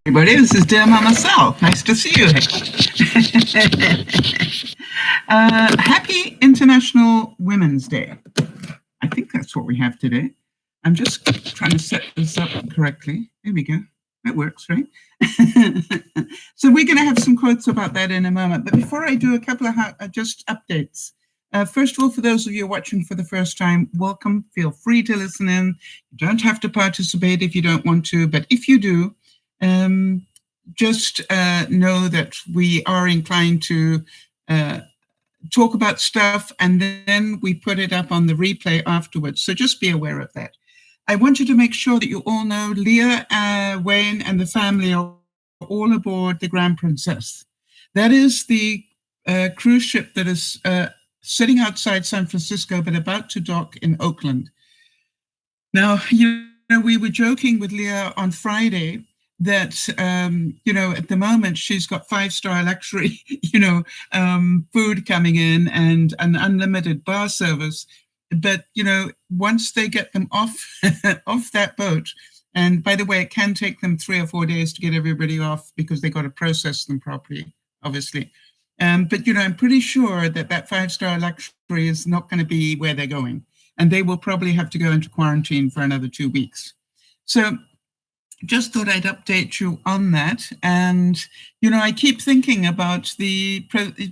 everybody, this is DearMamaSal. Nice to see you. Happy International Women's Day. I think that's what we have today. I'm just trying to set this up correctly. There we go. That works, right? So we're going to have some quotes about that in a moment. But before I do, a couple of just updates. First of all, for those of you watching for the first time, welcome. Feel free to listen in. You don't have to participate if you don't want to, but if you do, just know that we are inclined to talk about stuff and then we put it up on the replay afterwards. So just be aware of that. I want you to make sure that you all know Leah, Wayne, and the family are all aboard the Grand Princess. That is the cruise ship that is sitting outside San Francisco, but about to dock in Oakland. Now, you know, we were joking with Leah on Friday that, you know, at the moment she's got 5-star luxury, you know, food coming in and an unlimited bar service. But, you know, once they get them off, off that boat, and by the way, it can take them 3 or 4 days to get everybody off because they got to process them properly, obviously. But, you know, I'm pretty sure that that 5-star luxury is not going to be where they're going. And they will probably have to go into quarantine for another 2 weeks. So just thought I'd update you on that. And, you know, I keep thinking about the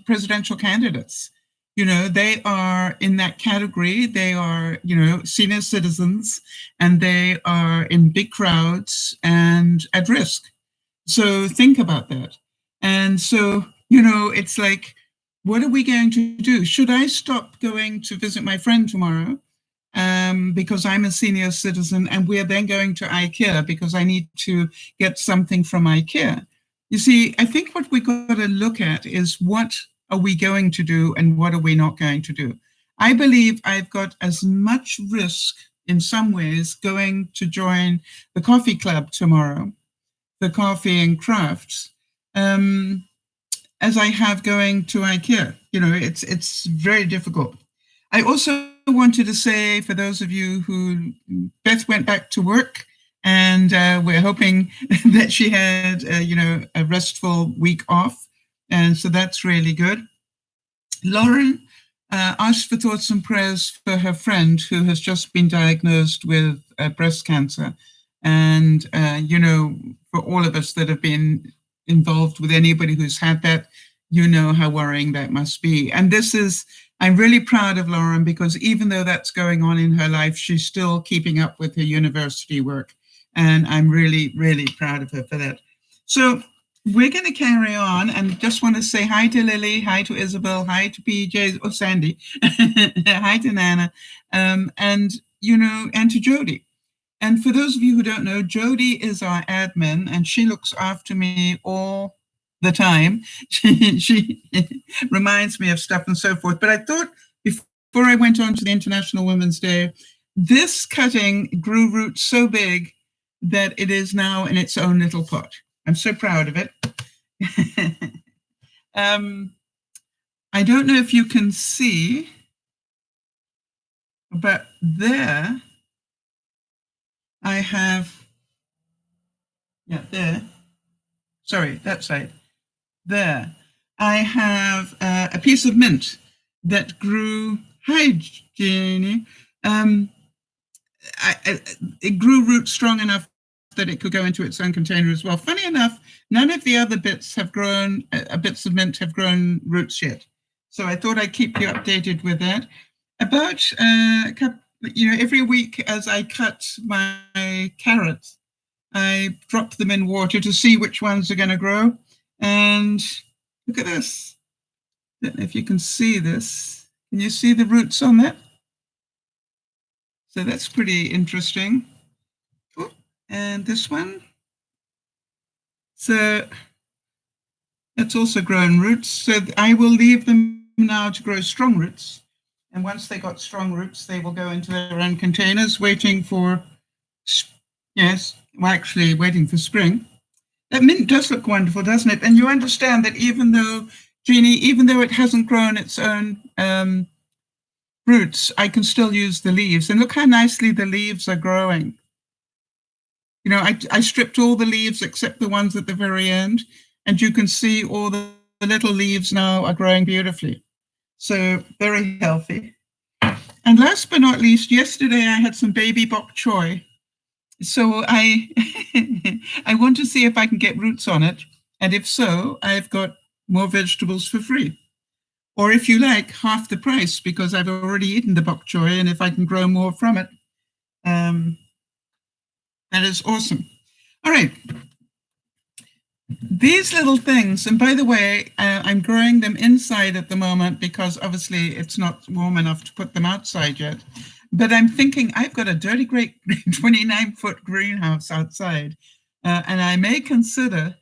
presidential candidates. You know, they are in that category. They are, you know, senior citizens, and they are in big crowds and at risk. So think about that. And so, you know, it's like, what are we going to do? Should I stop going to visit my friend tomorrow because I'm a senior citizen, and we're then going to IKEA because I need to get something from IKEA? You see, I think what we've got to look at is what are we going to do and what are we not going to do? I believe I've got as much risk in some ways going to join the coffee club tomorrow, the coffee and crafts, as I have going to IKEA. You know, it's very difficult. I also wanted to say, for those of you who, Beth went back to work, and we're hoping that she had, you know, a restful week off. And so that's really good. Lauren asked for thoughts and prayers for her friend who has just been diagnosed with breast cancer. And, you know, for all of us that have been involved with anybody who's had that, you know how worrying that must be. And this is, I'm really proud of Lauren, because even though that's going on in her life, she's still keeping up with her university work. And I'm really, really proud of her for that. So we're going to carry on, and just want to say hi to Lily, hi to Isabel, hi to PJ, or Sandy, hi to Nana, and, you know, and to Jody. And for those of you who don't know, Jody is our admin, and she looks after me all the time. She reminds me of stuff and so forth. But I thought, before I went on to the International Women's Day, this cutting grew roots so big that it is now in its own little pot. I'm so proud of it. I don't know if you can see, but there I have, yeah, there, sorry, that side, there, I have a piece of mint that grew, hi, Jeannie, it grew roots strong enough that it could go into its own container as well. Funny enough, none of the other bits have grown, bits of mint have grown roots yet. So I thought I'd keep you updated with that. About, you know, every week as I cut my carrots, I drop them in water to see which ones are going to grow. And look at this. I don't know if you can see this. Can you see the roots on that? So that's pretty interesting. And this one. So that's also grown roots. So I will leave them now to grow strong roots. And once they got strong roots, they will go into their own containers, waiting for, yes, well, actually waiting for spring. That mint does look wonderful, doesn't it? And you understand that even though, Jeannie, even though it hasn't grown its own roots, I can still use the leaves. And look how nicely the leaves are growing. You know, I stripped all the leaves except the ones at the very end, and you can see all the little leaves now are growing beautifully. So very healthy. And last but not least, yesterday I had some baby bok choy. So I I want to see if I can get roots on it. And if so, I've got more vegetables for free. Or if you like, half the price, because I've already eaten the bok choy, and if I can grow more from it, that is awesome. All right. These little things, and by the way, I'm growing them inside at the moment because obviously it's not warm enough to put them outside yet. But I'm thinking I've got a dirty great 29-foot greenhouse outside, and I may consider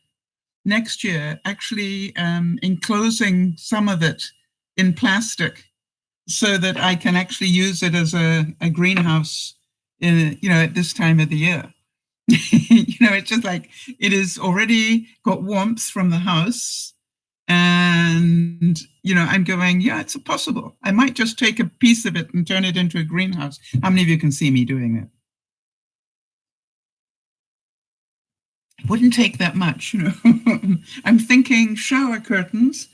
next year actually enclosing some of it in plastic so that I can actually use it as a greenhouse at this time of the year. It's just like it is already got warmth from the house. And, I'm going, yeah, it's possible. I might just take a piece of it and turn it into a greenhouse. How many of you can see me doing it? It wouldn't take that much, I'm thinking shower curtains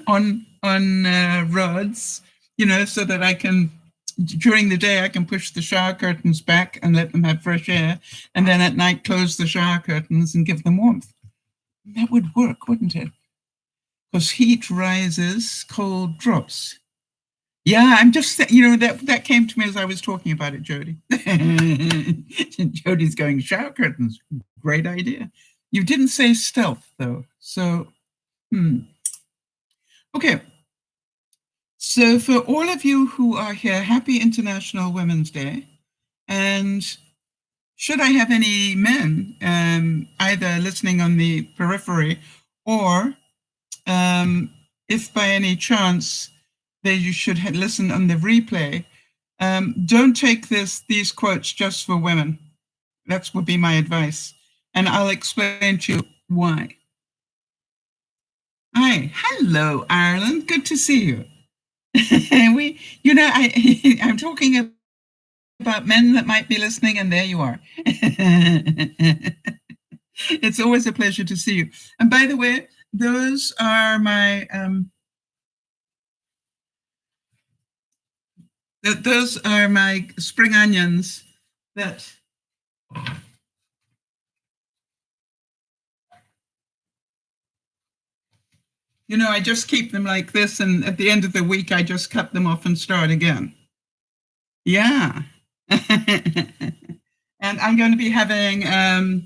on rods, so that I can, during the day, I can push the shower curtains back and let them have fresh air, and then at night close the shower curtains and give them warmth. That would work, wouldn't it? Because heat rises, cold drops. Yeah, I'm just, that came to me as I was talking about it, Jody. Jody's going, shower curtains, great idea. You didn't say stealth, though, so, Okay. So for all of you who are here, happy International Women's Day. And should I have any men either listening on the periphery, or if by any chance you should listen on the replay, don't take these quotes just for women. That would be my advice. And I'll explain to you why. Hi, hello, Ireland. Good to see you. I'm talking about men that might be listening, and there you are. It's always a pleasure to see you. And by the way, those are my spring onions that I just keep them like this, and at the end of the week I just cut them off and start again. Yeah. And I'm going to be having a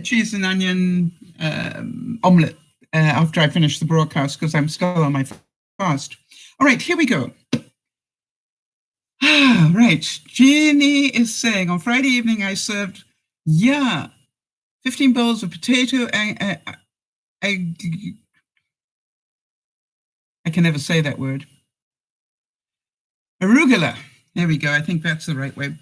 cheese and onion omelette after I finish the broadcast, because I'm still on my fast. All right, here we go. Right, Jeannie is saying, on Friday evening I served, 15 bowls of potato. I can never say that word. Arugula. There we go. I think that's the right way.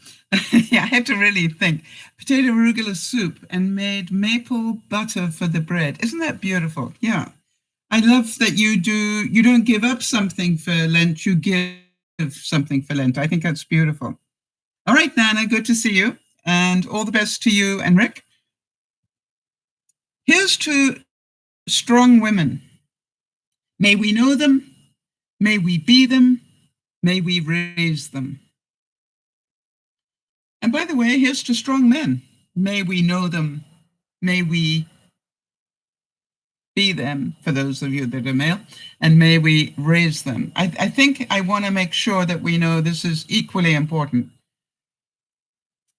Yeah, I had to really think. Potato arugula soup, and made maple butter for the bread. Isn't that beautiful? Yeah. I love that you don't give up something for Lent, you give something for Lent. I think that's beautiful. All right, Nana, good to see you. And all the best to you and Rick. Here's to strong women. May we know them. May we be them. May we raise them. And by the way, here's to strong men. May we know them. May we be them, for those of you that are male, and may we raise them. I think I want to make sure that we know this is equally important.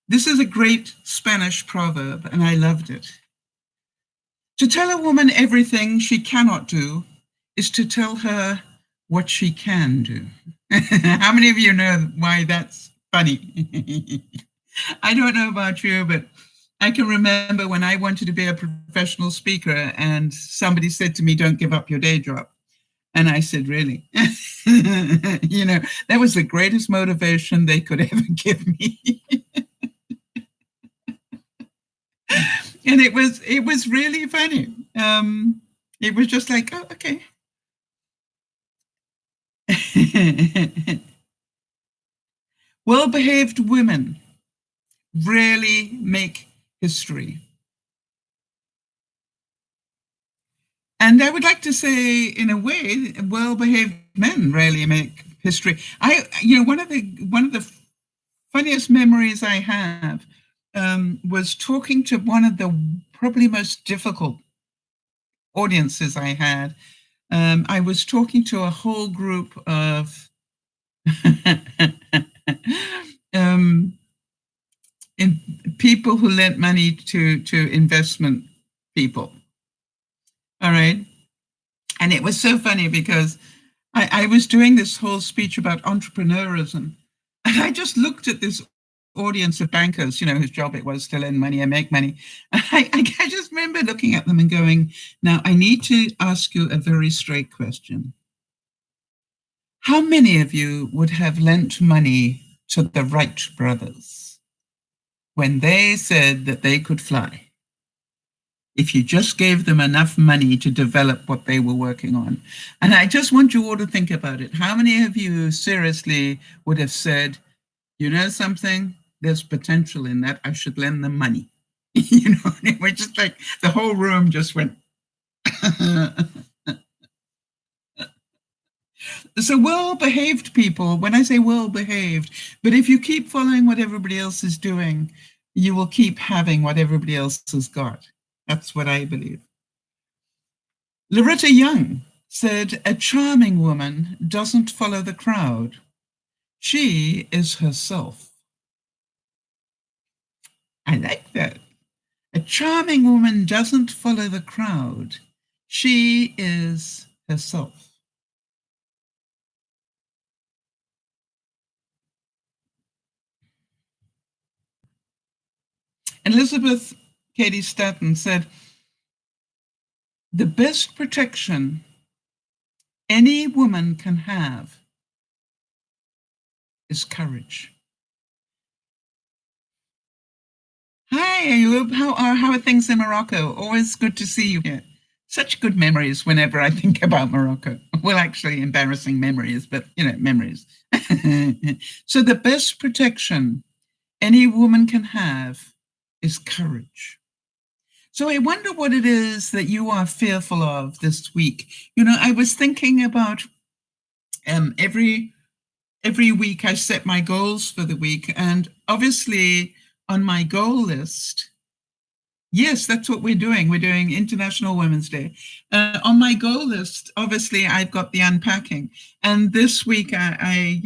This is a great Spanish proverb, and I loved it. To tell a woman everything she cannot do is to tell her what she can do. How many of you know why that's funny? I don't know about you, but I can remember when I wanted to be a professional speaker and somebody said to me, don't give up your day job. And I said, really? That was the greatest motivation they could ever give me. And it was really funny. It was just like, oh, okay. Well-behaved women really make history. And I would like to say, in a way, well-behaved men really make history. One of the funniest memories I have was talking to one of the probably most difficult audiences I had. I was talking to a whole group of in people who lent money to investment people. All right. And it was so funny because I was doing this whole speech about entrepreneurism. And I just looked at this audience of bankers, whose job it was to lend money and make money. I just remember looking at them and going, now I need to ask you a very straight question. How many of you would have lent money to the Wright brothers when they said that they could fly, if you just gave them enough money to develop what they were working on? And I just want you all to think about it. How many of you seriously would have said, you know something, there's potential in that, I should lend them money? And it was just like the whole room just went. So well-behaved people, when I say well-behaved, but if you keep following what everybody else is doing, you will keep having what everybody else has got. That's what I believe. Loretta Young said, a charming woman doesn't follow the crowd. She is herself. I like that. A charming woman doesn't follow the crowd. She is herself. Elizabeth Cady Stanton said, the best protection any woman can have is courage. Hi, Ayub. How are things in Morocco? Always good to see you here. Such good memories whenever I think about Morocco. Well, actually, embarrassing memories, but memories. So the best protection any woman can have is courage. So I wonder what it is that you are fearful of this week. I was thinking about every week I set my goals for the week, and obviously on my goal list, yes, that's what we're doing. We're doing International Women's Day. On my goal list, obviously, I've got the unpacking. And this week, I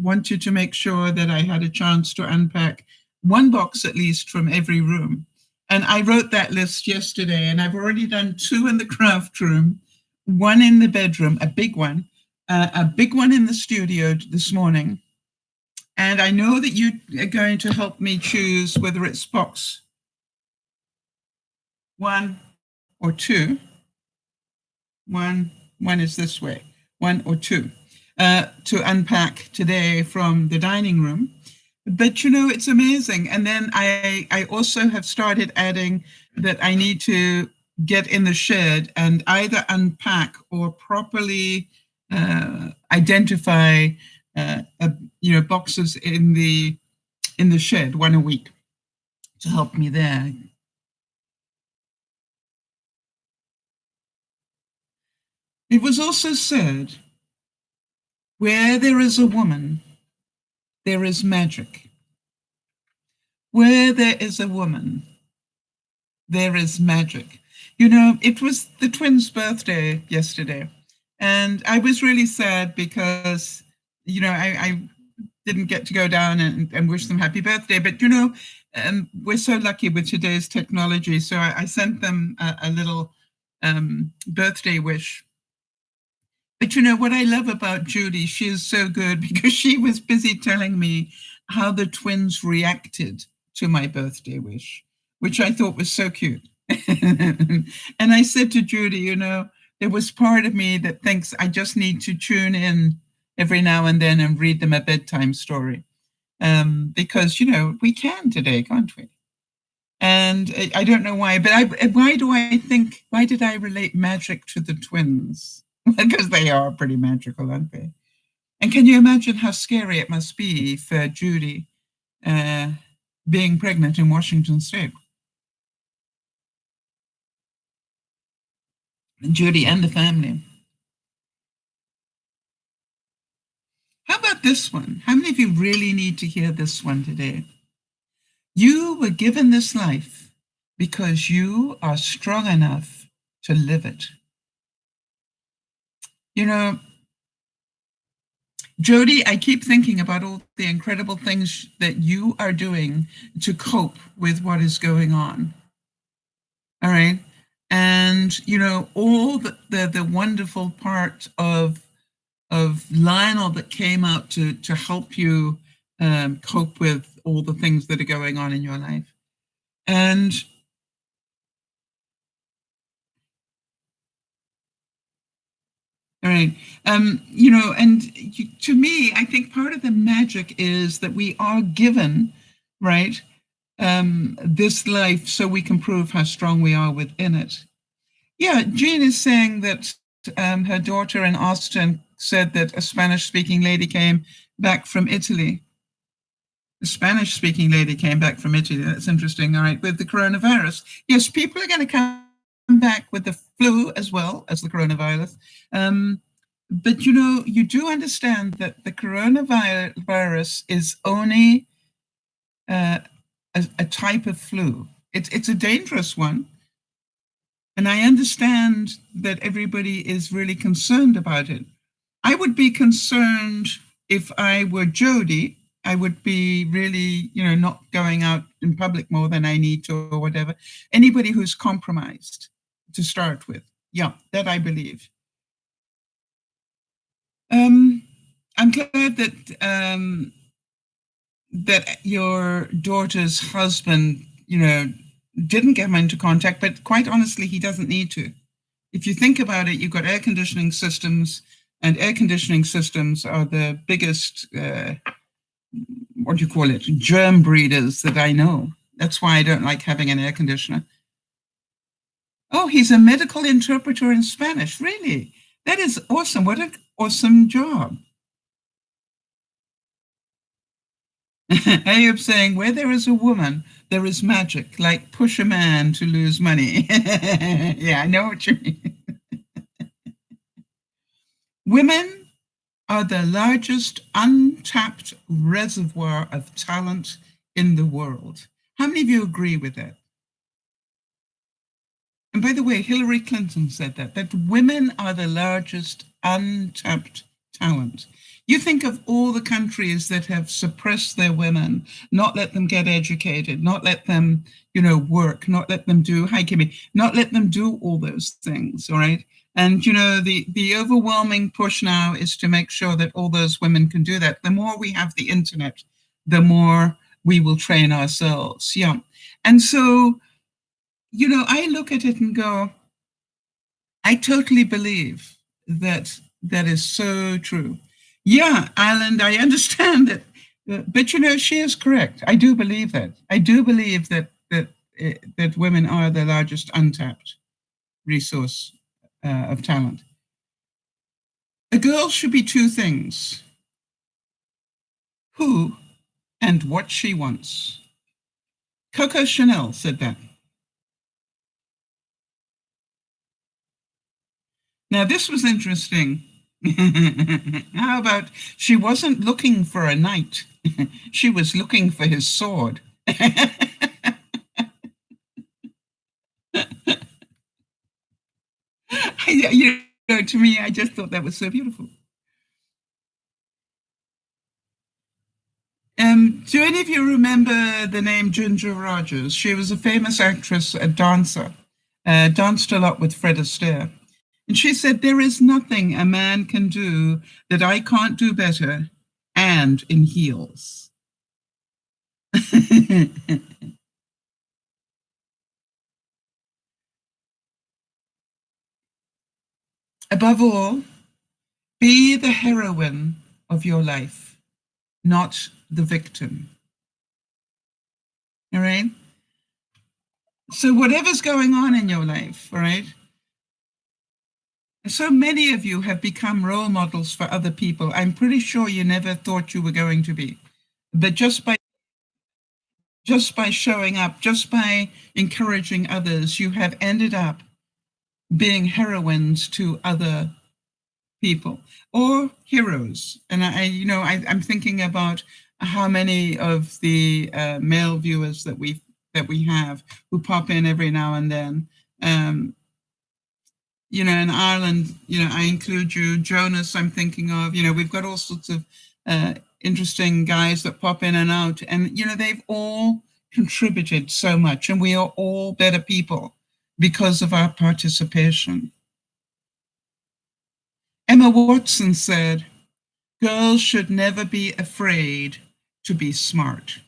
wanted to make sure that I had a chance to unpack one box at least from every room. And I wrote that list yesterday, and I've already done 2 in the craft room, 1 in the bedroom, a big one in the studio this morning. And I know that you are going to help me choose whether it's box 1 or 2. One is this way, 1 or 2, to unpack today from the dining room. But it's amazing. And then I also have started adding that I need to get in the shed and either unpack or properly identify boxes in the shed, 1 a week, to help me there. It was also said, where there is a woman, there is magic. Where there is a woman, there is magic. It was the twins' birthday yesterday, and I was really sad because, I didn't get to go down and wish them happy birthday. But, we're so lucky with today's technology. So I sent them a little birthday wish. But what I love about Judy, she is so good because she was busy telling me how the twins reacted to my birthday wish, which I thought was so cute. And I said to Judy, there was part of me that thinks I just need to tune in every now and then and read them a bedtime story. Because, we can today, can't we? And I don't know why, but why did I relate magic to the twins? Because they are pretty magical, aren't they? And can you imagine how scary it must be for Judy being pregnant in Washington State. Judy and the family. How about this one? How many of you really need to hear this one today? You were given this life because you are strong enough to live it. You know, Jody, I keep thinking about all the incredible things that you are doing to cope with what is going on. All right. And, you know, all the wonderful part of Lionel that came out to help you cope with all the things that are going on in your life. And all right, you know, and to me, I think part of the magic is that we are given, right, this life so we can prove how strong we are within it. Yeah, Jean is saying that her daughter in Austin said that a Spanish-speaking lady came back from Italy. A Spanish-speaking lady came back from Italy. That's interesting. All right, with the coronavirus. Yes, people are going to come back with the flu as well as the coronavirus. But you know, you do understand that the coronavirus is only a type of flu. It's a dangerous one. And I understand that everybody is really concerned about it. I would be concerned if I were Jody. I would be really, you know, not going out in public more than I need to or whatever. Anybody who's compromised to start with. Yeah, that I believe. I'm glad that that your daughter's husband, you know, didn't get him into contact, but quite honestly, he doesn't need to. If you think about it, you've got air conditioning systems, and air conditioning systems are the biggest, what do you call it, germ breeders that I know. That's why I don't like having an air conditioner. Oh, he's a medical interpreter in Spanish. Really? That is awesome. What an awesome job. Ayub saying, where there is a woman, there is magic, like push a man to lose money. Yeah, I know what you mean. Women are the largest untapped reservoir of talent in the world. How many of you agree with that? And by the way, Hillary Clinton said that women are the largest untapped talent. You think of all the countries that have suppressed their women, not let them get educated, not let them, you know, work, not let them do, hi Kimmy, not let them do all those things, all right? And, you know, the overwhelming push now is to make sure that all those women can do that. The more we have the internet, the more we will train ourselves, yeah. And so, you know, I look at it and go, I totally believe that that is so true. Yeah, Alan, I understand that, but you know, she is correct. I do believe that. I do believe that women are the largest untapped resource of talent. A girl should be two things: who and what she wants. Coco Chanel said that. Now, this was interesting. How about she wasn't looking for a knight, she was looking for his sword. You know, to me, I just thought that was so beautiful. Do any of you remember the name Ginger Rogers? She was a famous actress, a dancer, danced a lot with Fred Astaire. And she said, there is nothing a man can do that I can't do better, and in heels. Above all, be the heroine of your life, not the victim. All right? So whatever's going on in your life, all right? So many of you have become role models for other people. I'm pretty sure you never thought you were going to be. But just by just by showing up, just by encouraging others, you have ended up being heroines to other people or heroes. And I'm thinking about how many of the male viewers that we have who pop in every now and then. In Ireland, I include you, Jonas. I'm thinking of, we've got all sorts of interesting guys that pop in and out, and they've all contributed so much, and we are all better people because of our participation. Emma Watson said, "Girls should never be afraid to be smart."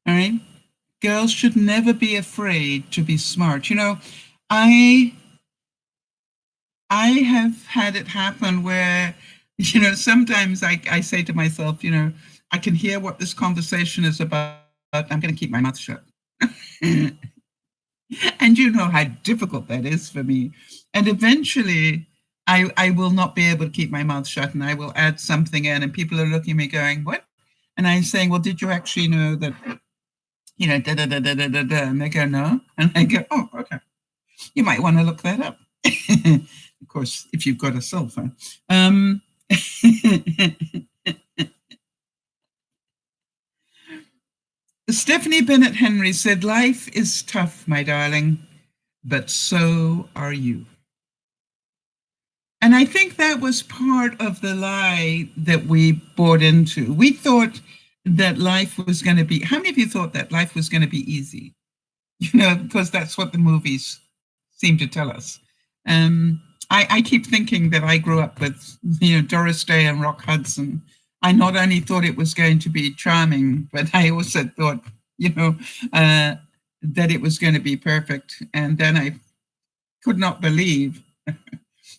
All right? Girls should never be afraid to be smart. I have had it happen where, sometimes I say to myself, I can hear what this conversation is about. I'm going to keep my mouth shut. And you know how difficult that is for me. And eventually, I will not be able to keep my mouth shut, and I will add something in, and people are looking at me going, "What?" And I'm saying, "Well, did you actually know that, da da da da da da da?" And they go, "No." And I go, "Oh, okay. You might want to look that up." Of course, if you've got a cell phone. Stephanie Bennett Henry said, "Life is tough, my darling, but so are you." And I think that was part of the lie that we bought into. We thought that life was going to be, how many of you thought that life was going to be easy? Because that's what the movies seem to tell us. I keep thinking that I grew up with, Doris Day and Rock Hudson. I not only thought it was going to be charming, but I also thought, that it was going to be perfect. And then I could not believe.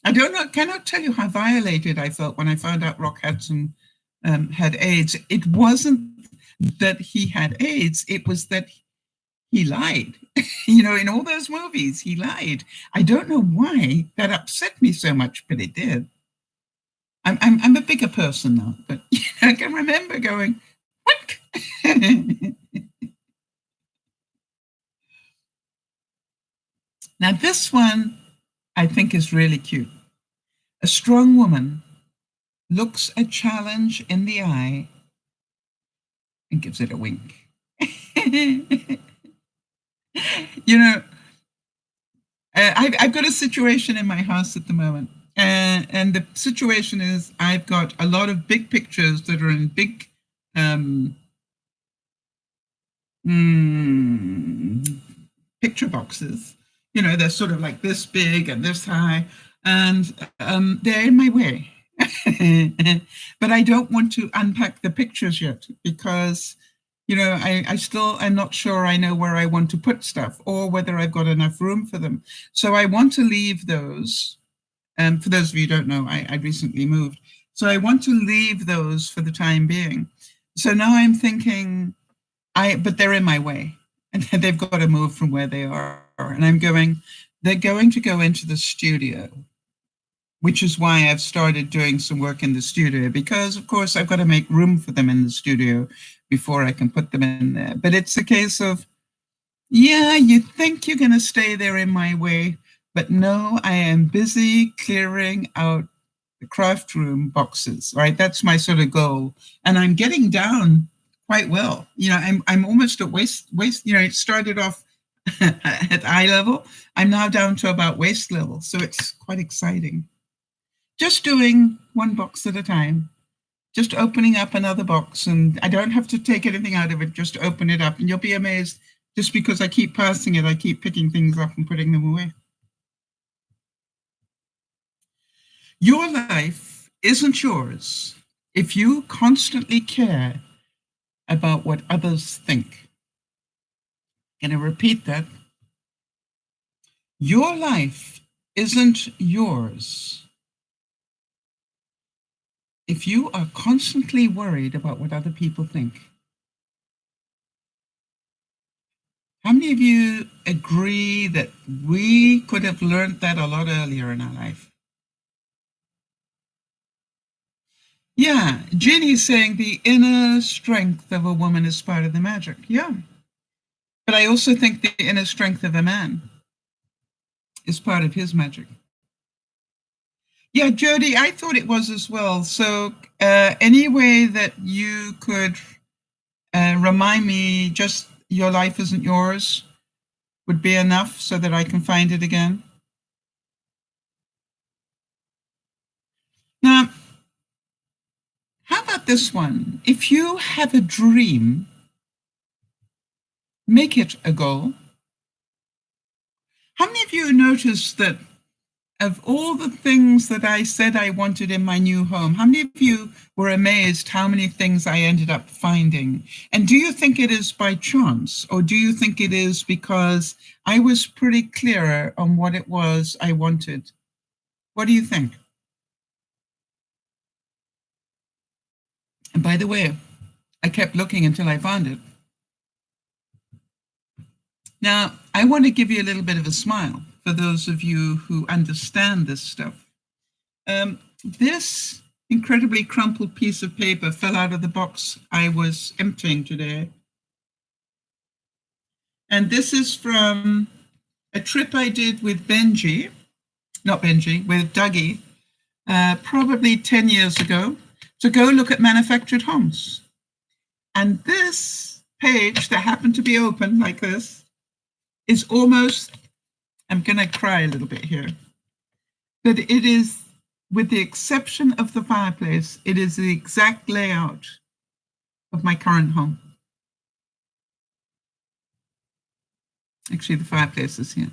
I cannot tell you how violated I felt when I found out Rock Hudson had AIDS. It wasn't that he had AIDS, it was that he lied. In all those movies, he lied. I don't know why that upset me so much, but it did. I'm a bigger person now, but I can remember going, "What?" Now, this one I think is really cute. A strong woman looks a challenge in the eye and gives it a wink. I've got a situation in my house at the moment. And the situation is I've got a lot of big pictures that are in big picture boxes. They're sort of like this big and this high, and they're in my way. But I don't want to unpack the pictures yet because, I still am not sure I know where I want to put stuff or whether I've got enough room for them. So I want to leave those. For those of you who don't know, I recently moved. So I want to leave those for the time being. So now I'm thinking, but they're in my way and they've got to move from where they are. And they're going to go into the studio, which is why I've started doing some work in the studio, because of course I've got to make room for them in the studio before I can put them in there. But it's a case of, yeah, you think you're going to stay there in my way, but no, I am busy clearing out the craft room boxes, right? That's my sort of goal. And I'm getting down quite well. I'm almost at waist, it started off at eye level. I'm now down to about waist level. So it's quite exciting. Just doing one box at a time, just opening up another box, and I don't have to take anything out of it, just open it up, and you'll be amazed. Just because I keep passing it, I keep picking things up and putting them away. Your life isn't yours if you constantly care about what others think. I'm going to repeat that. Your life isn't yours if you are constantly worried about what other people think. How many of you agree that we could have learned that a lot earlier in our life? Yeah, Jeannie's saying the inner strength of a woman is part of the magic. Yeah. But I also think the inner strength of a man is part of his magic. Yeah, Jody, I thought it was as well. So any way that you could remind me just your life isn't yours would be enough so that I can find it again. Now, how about this one? If you have a dream, make it a goal. How many of you noticed that of all the things that I said I wanted in my new home, how many of you were amazed how many things I ended up finding? And do you think it is by chance, or do you think it is because I was pretty clear on what it was I wanted? What do you think? And by the way, I kept looking until I found it. Now, I want to give you a little bit of a smile for those of you who understand this stuff. This incredibly crumpled piece of paper fell out of the box I was emptying today. And this is from a trip I did with Benji, with Dougie, probably 10 years ago, to go look at manufactured homes. And this page that happened to be open like this is almost, I'm going to cry a little bit here, but it is, with the exception of the fireplace, it is the exact layout of my current home. Actually, the fireplace is here.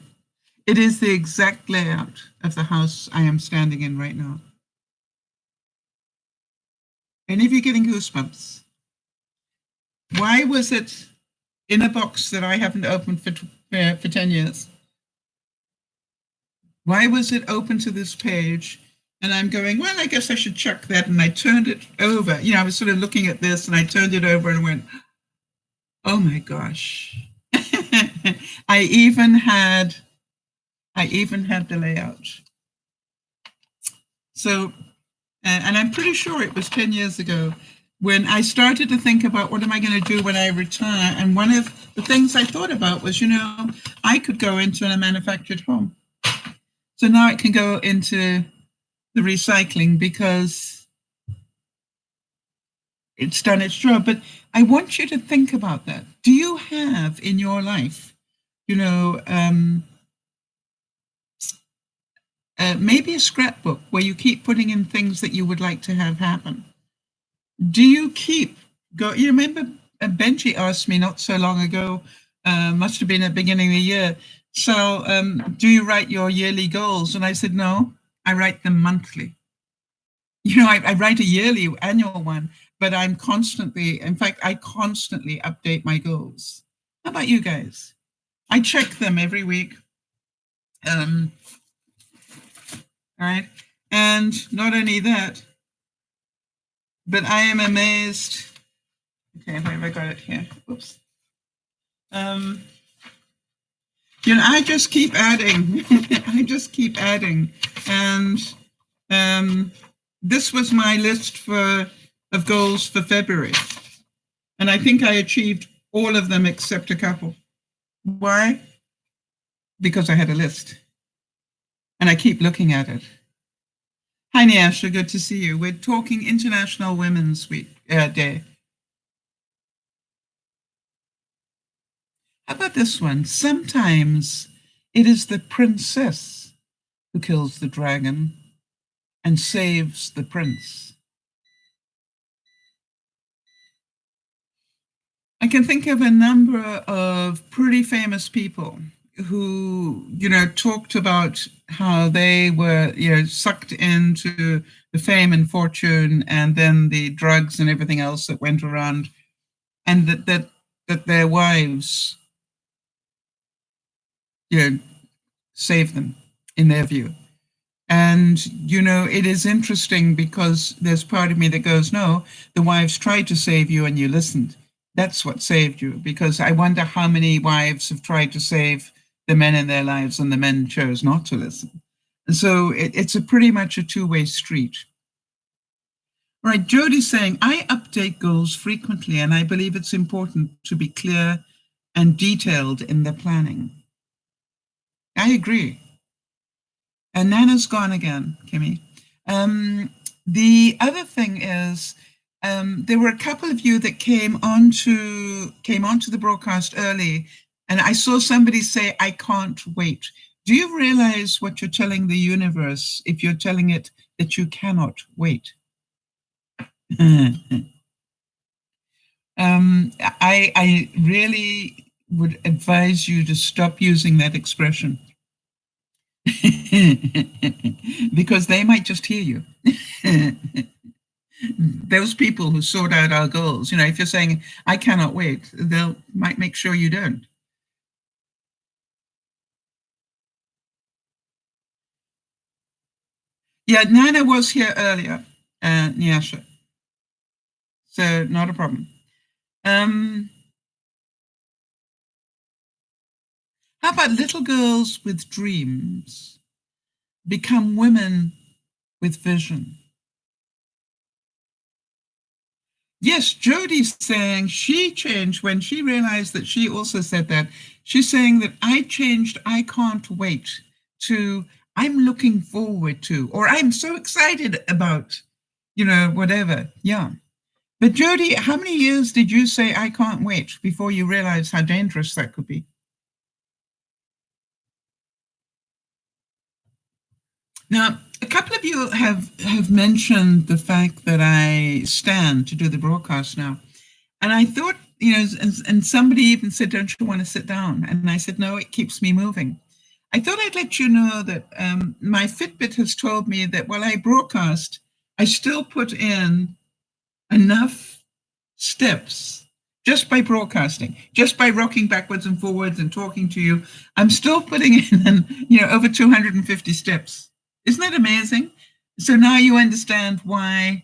It is the exact layout of the house I am standing in right now. Any of you getting goosebumps? Why was it in a box that I haven't opened for 10 years? Why was it open to this page? And I'm going, well, I guess I should check that. And I turned it over. You know, I was sort of looking at this and I turned it over and went, oh my gosh. I even had the layout. So, and I'm pretty sure it was 10 years ago when I started to think about what am I going to do when I retire. And one of the things I thought about was, you know, I could go into a manufactured home. So now it can go into the recycling because it's done its job. But I want you to think about that. Do you have in your life, you know, maybe a scrapbook where you keep putting in things that you would like to have happen? Do you you remember Benji asked me not so long ago, must have been at the beginning of the year, so do you write your yearly goals? And I said, no, I write them monthly. You know, I write a annual one, but I constantly update my goals. How about you guys? I check them every week. All right. And not only that, but I am amazed. Okay, where have I got it here? Oops. You know, I just keep adding. I just keep adding. And this was my list of goals for February. And I think I achieved all of them except a couple. Why? Because I had a list. And I keep looking at it. Hi, Nyasha, good to see you. We're talking International Women's Day. How about this one? Sometimes it is the princess who kills the dragon and saves the prince. I can think of a number of pretty famous people who, you know, talked about how they were, you know, sucked into the fame and fortune and then the drugs and everything else that went around, and that their wives, you know, saved them in their view. And, you know, it is interesting because there's part of me that goes, no, the wives tried to save you and you listened. That's what saved you, because I wonder how many wives have tried to save the men in their lives and the men chose not to listen. And so it's pretty much a two-way street. Right, Jody's saying, I update goals frequently, and I believe it's important to be clear and detailed in the planning. I agree. And Nana's gone again, Kimmy. The other thing is, there were a couple of you that came onto the broadcast early, and I saw somebody say, I can't wait. Do you realize what you're telling the universe if you're telling it that you cannot wait? I really would advise you to stop using that expression because they might just hear you. Those people who sort out our goals, if you're saying, I cannot wait, they'll might make sure you don't. Yeah, Nana was here earlier, Nyasha. So not a problem. How about little girls with dreams become women with vision? Yes, Jody's saying she changed when she realized that she also said that. She's saying that I changed, I can't wait, to I'm looking forward to, or I'm so excited about, whatever. Yeah. But Jody, how many years did you say I can't wait before you realized how dangerous that could be? Now, a couple of you have mentioned the fact that I stand to do the broadcast now. And I thought, and somebody even said, don't you want to sit down? And I said, no, it keeps me moving. I thought I'd let you know that my Fitbit has told me that while I broadcast, I still put in enough steps just by broadcasting, just by rocking backwards and forwards and talking to you. I'm still putting in, over 250 steps. Isn't that amazing? So now you understand why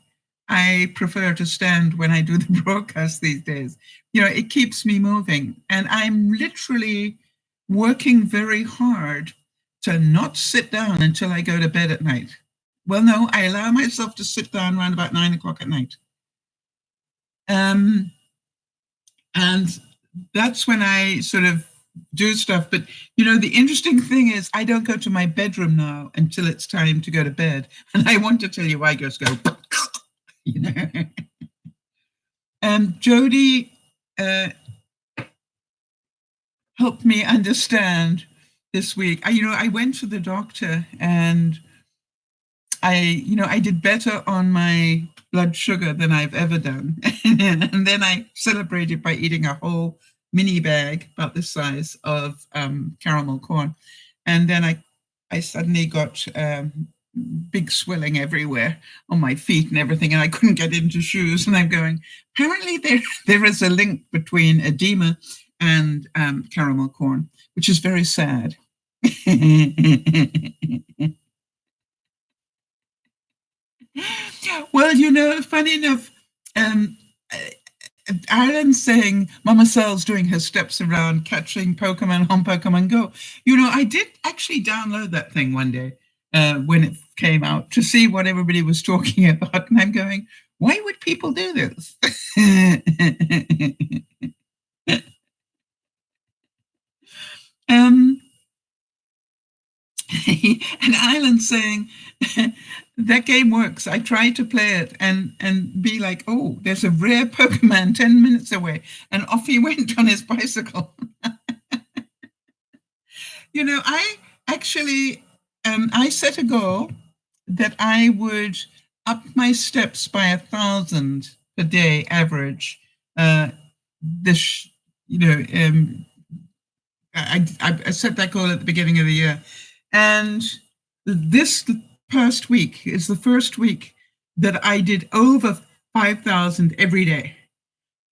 I prefer to stand when I do the broadcast these days. It keeps me moving. And I'm literally working very hard to not sit down until I go to bed at night. Well, no, I allow myself to sit down around about 9 o'clock at night. And that's when I sort of do stuff. But, the interesting thing is I don't go to my bedroom now until it's time to go to bed. And I want to tell you, I just go, Jody helped me understand this week. I went to the doctor and I did better on my blood sugar than I've ever done. And then I celebrated by eating a whole mini bag about this size of caramel corn. And then I suddenly got big swelling everywhere on my feet and everything, and I couldn't get into shoes. And I'm going, apparently there is a link between edema and caramel corn, which is very sad. Well, funny enough, Ireland's saying Mama Sal's doing her steps around catching Pokemon on Pokemon Go. I did actually download that thing one day when it came out to see what everybody was talking about. And I'm going, why would people do this? And Ireland saying that game works. I tried to play it and be like, oh, there's a rare Pokemon 10 minutes away, and off he went on his bicycle. I actually I set a goal that I would up my steps by 1,000 per day average. This, I set that goal at the beginning of the year. And this past week is the first week that I did over 5,000 every day.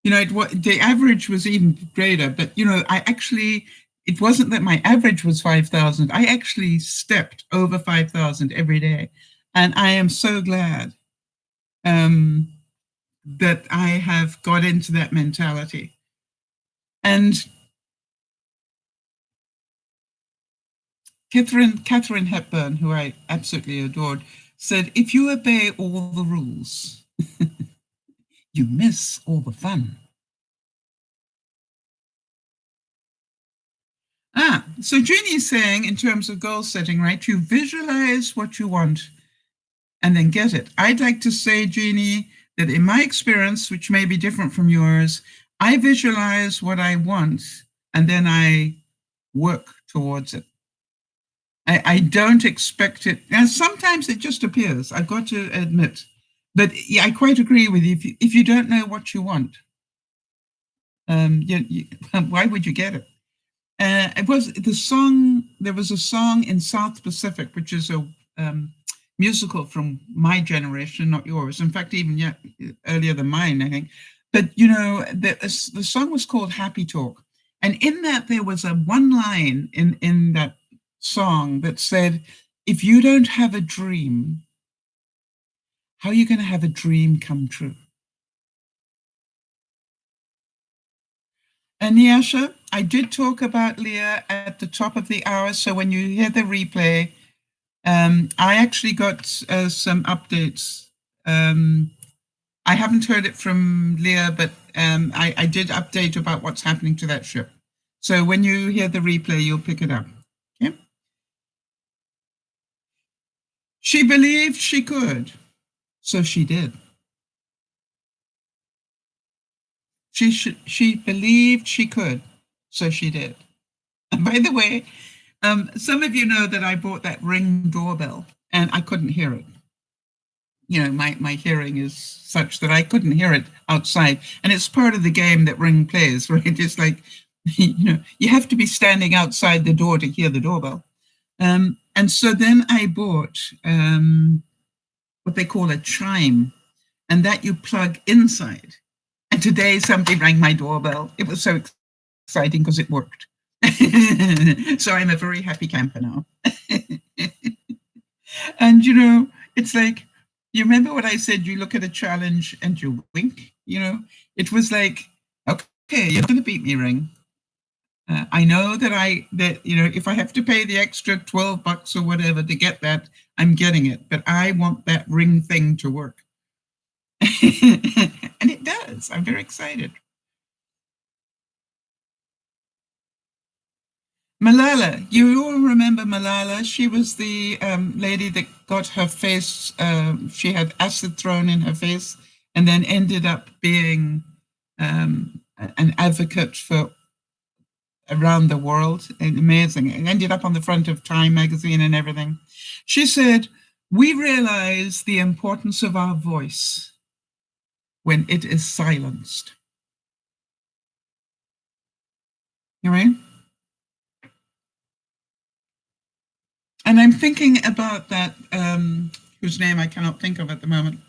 The average was even greater, but, it wasn't that my average was 5,000. I actually stepped over 5,000 every day. And I am so glad that I have got into that mentality. And Catherine Hepburn, who I absolutely adored, said, if you obey all the rules, You miss all the fun. So Jeannie is saying, in terms of goal setting, right, you visualize what you want and then get it. I'd like to say, Jeannie, that in my experience, which may be different from yours, I visualize what I want and then I work towards it. I don't expect it. And sometimes it just appears, I've got to admit. But yeah, I quite agree with you. If you don't know what you want, why would you get it? It was the song. There was a song in South Pacific, which is a musical from my generation, not yours. In fact, even earlier than mine, I think. But the song was called "Happy Talk," and in that there was a one line in that song that said, "If you don't have a dream, how are you going to have a dream come true?" And Nyasha, I did talk about Leah at the top of the hour, so when you hear the replay, I actually got some updates. I haven't heard it from Leah, but I did update about what's happening to that ship. So when you hear the replay, you'll pick it up. Okay? She believed she could, so she did. She believed she could, so she did. And by the way, some of you know that I bought that Ring doorbell and I couldn't hear it. My hearing is such that I couldn't hear it outside. And it's part of the game that Ring plays, right? It's like, you have to be standing outside the door to hear the doorbell. And so then I bought what they call a chime, and that you plug inside. And today somebody rang my doorbell. It was so exciting because it worked. So I'm a very happy camper now. And, it's like, you remember what I said? You look at a challenge and you wink, It was like, okay, you're going to beat me, Ring. I know that if I have to pay the extra $12 or whatever to get that, I'm getting it. But I want that Ring thing to work. And it does. I'm very excited. Malala, you all remember Malala? She was the lady that got her face, she had acid thrown in her face and then ended up being an advocate for around the world. And amazing. It ended up on the front of Time magazine and everything. She said, "We realize the importance of our voice when it is silenced." You know? And I'm thinking about that, whose name I cannot think of at the moment.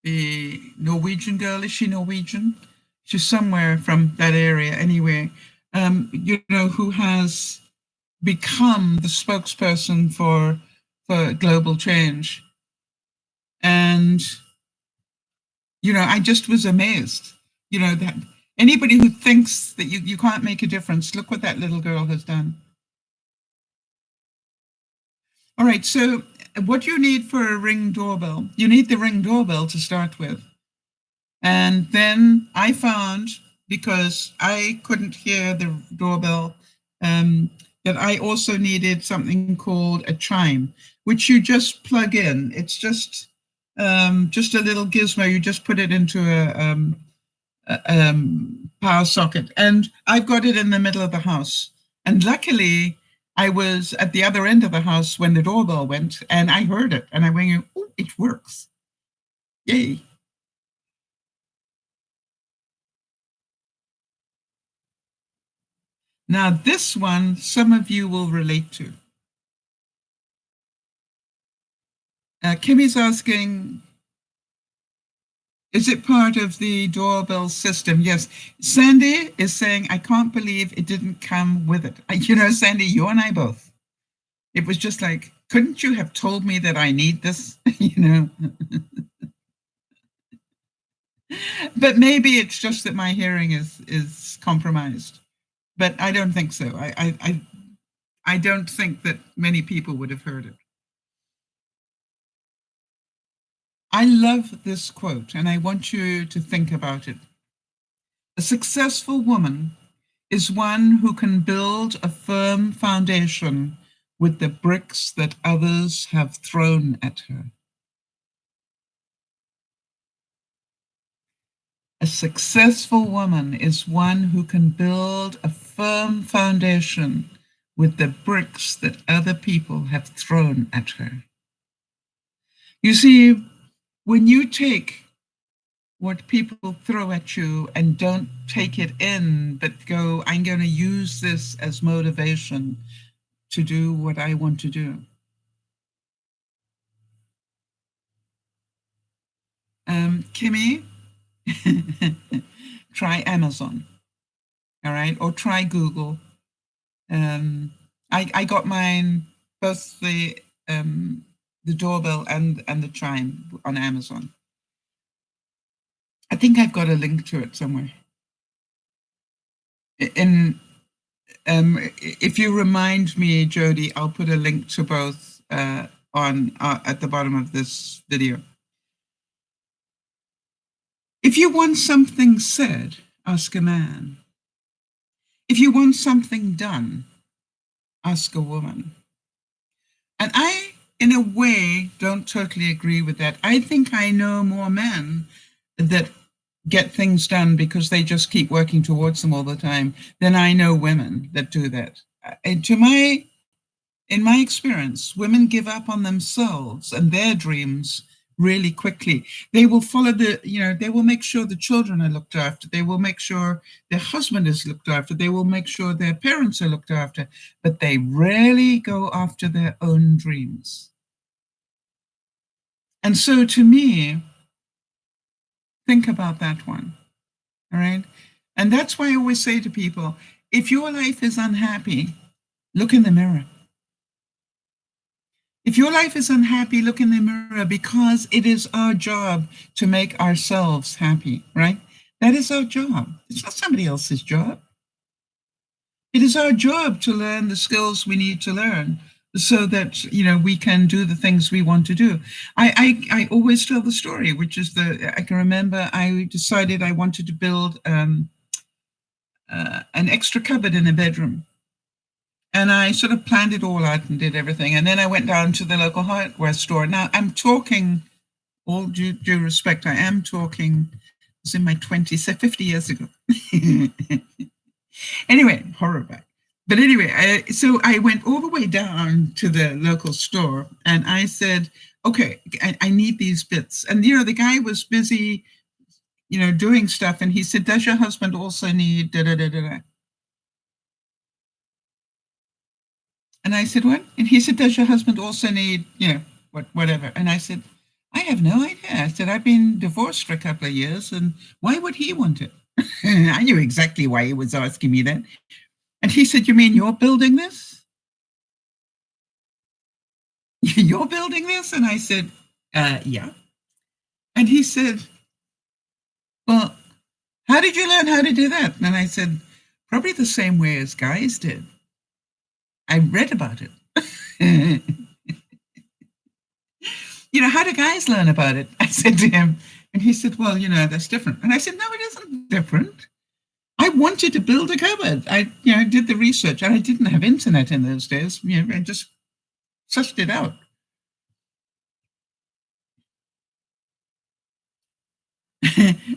The Norwegian girl, is she Norwegian? She's somewhere from that area anyway, who has become the spokesperson for global change. And, I just was amazed, that anybody who thinks that you can't make a difference, look what that little girl has done. All right, so what you need for a Ring doorbell, you need the Ring doorbell to start with. And then I found, because I couldn't hear the doorbell, that I also needed something called a chime, which you just plug in. It's just a little gizmo. You just put it into a power socket. And I've got it in the middle of the house. And luckily, I was at the other end of the house when the doorbell went, and I heard it. And I went, "Oh, it works. Yay." Now, this one, some of you will relate to. Kimmy's asking, is it part of the doorbell system? Yes. Sandy is saying, I can't believe it didn't come with it. Sandy, you and I both. It was just like, couldn't you have told me that I need this? But maybe it's just that my hearing is compromised. But I don't think so. I don't think that many people would have heard it. I love this quote, and I want you to think about it. A successful woman is one who can build a firm foundation with the bricks that others have thrown at her. A successful woman is one who can build a firm foundation with the bricks that other people have thrown at her. You see, when you take what people throw at you and don't take it in, but go, I'm going to use this as motivation to do what I want to do. Kimmy, try Amazon, all right, or try Google. I got mine, both the doorbell and the chime on Amazon. I think I've got a link to it somewhere. If you remind me, Jody, I'll put a link to both on at the bottom of this video. If you want something said, ask a man. If you want something done, ask a woman. And I, in a way, don't totally agree with that. I think I know more men that get things done because they just keep working towards them all the time than I know women that do that. In my experience, women give up on themselves and their dreams really quickly. They will follow they will make sure the children are looked after. They will make sure their husband is looked after. They will make sure their parents are looked after, but they rarely go after their own dreams. And so to me, think about that one, all right? And that's why I always say to people, if your life is unhappy, look in the mirror. If your life is unhappy, look in the mirror, because it is our job to make ourselves happy, right? That is our job. It's not somebody else's job. It is our job to learn the skills we need to learn so that, we can do the things we want to do. I always tell the story, which is I can remember I decided I wanted to build an extra cupboard in a bedroom. And I sort of planned it all out and did everything. And then I went down to the local hardware store. Now, I'm talking, all due respect, I am talking, it was in my 20s, 50 years ago. Anyway, horror back. But anyway, so I went all the way down to the local store and I said, okay, I need these bits. And, the guy was busy, doing stuff. And he said, does your husband also need da-da-da-da-da? And I said, what? And he said, does your husband also need, whatever? And I said, I have no idea. I said, I've been divorced for a couple of years, and why would he want it? I knew exactly why he was asking me that. And he said, you mean you're building this? You're building this? And I said, yeah. And he said, well, how did you learn how to do that? And I said, probably the same way as guys did. I read about it. How do guys learn about it? I said to him, and he said, well, that's different. And I said, no, it isn't different. I wanted to build a cupboard. I did the research, and I didn't have internet in those days. I just sussed it out.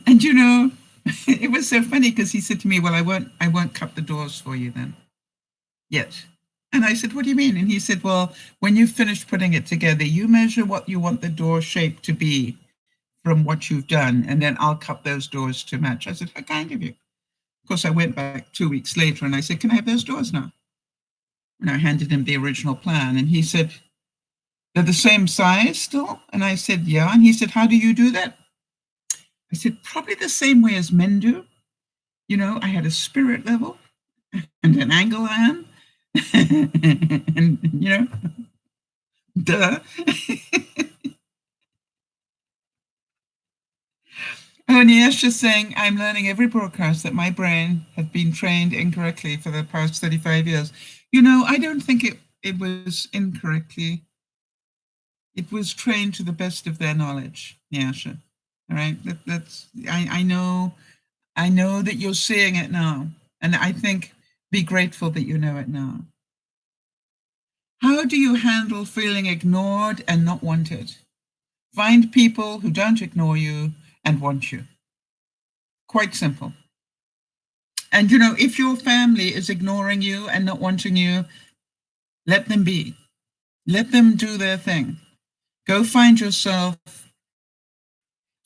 And it was so funny because he said to me, well, I won't cut the doors for you then yet. And I said, what do you mean? And he said, well, when you've finished putting it together, you measure what you want the door shape to be from what you've done, and then I'll cut those doors to match. I said, how kind of you. Of course, I went back 2 weeks later and I said, can I have those doors now? And I handed him the original plan, and he said, they're the same size still? And I said, yeah. And he said, how do you do that? I said, probably the same way as men do. I had a spirit level and an angle iron. And duh. Oh, and yes, just saying, I'm learning every broadcast that my brain has been trained incorrectly for the past 35 years. I don't think it was incorrectly. it was trained to the best of their knowledge, Nyasha. All right, I know that you're seeing it now, and I think be grateful that you know it now. How do you handle feeling ignored and not wanted? Find people who don't ignore you and want you. Quite simple. And if your family is ignoring you and not wanting you, let them be. Let them do their thing. Go find yourself.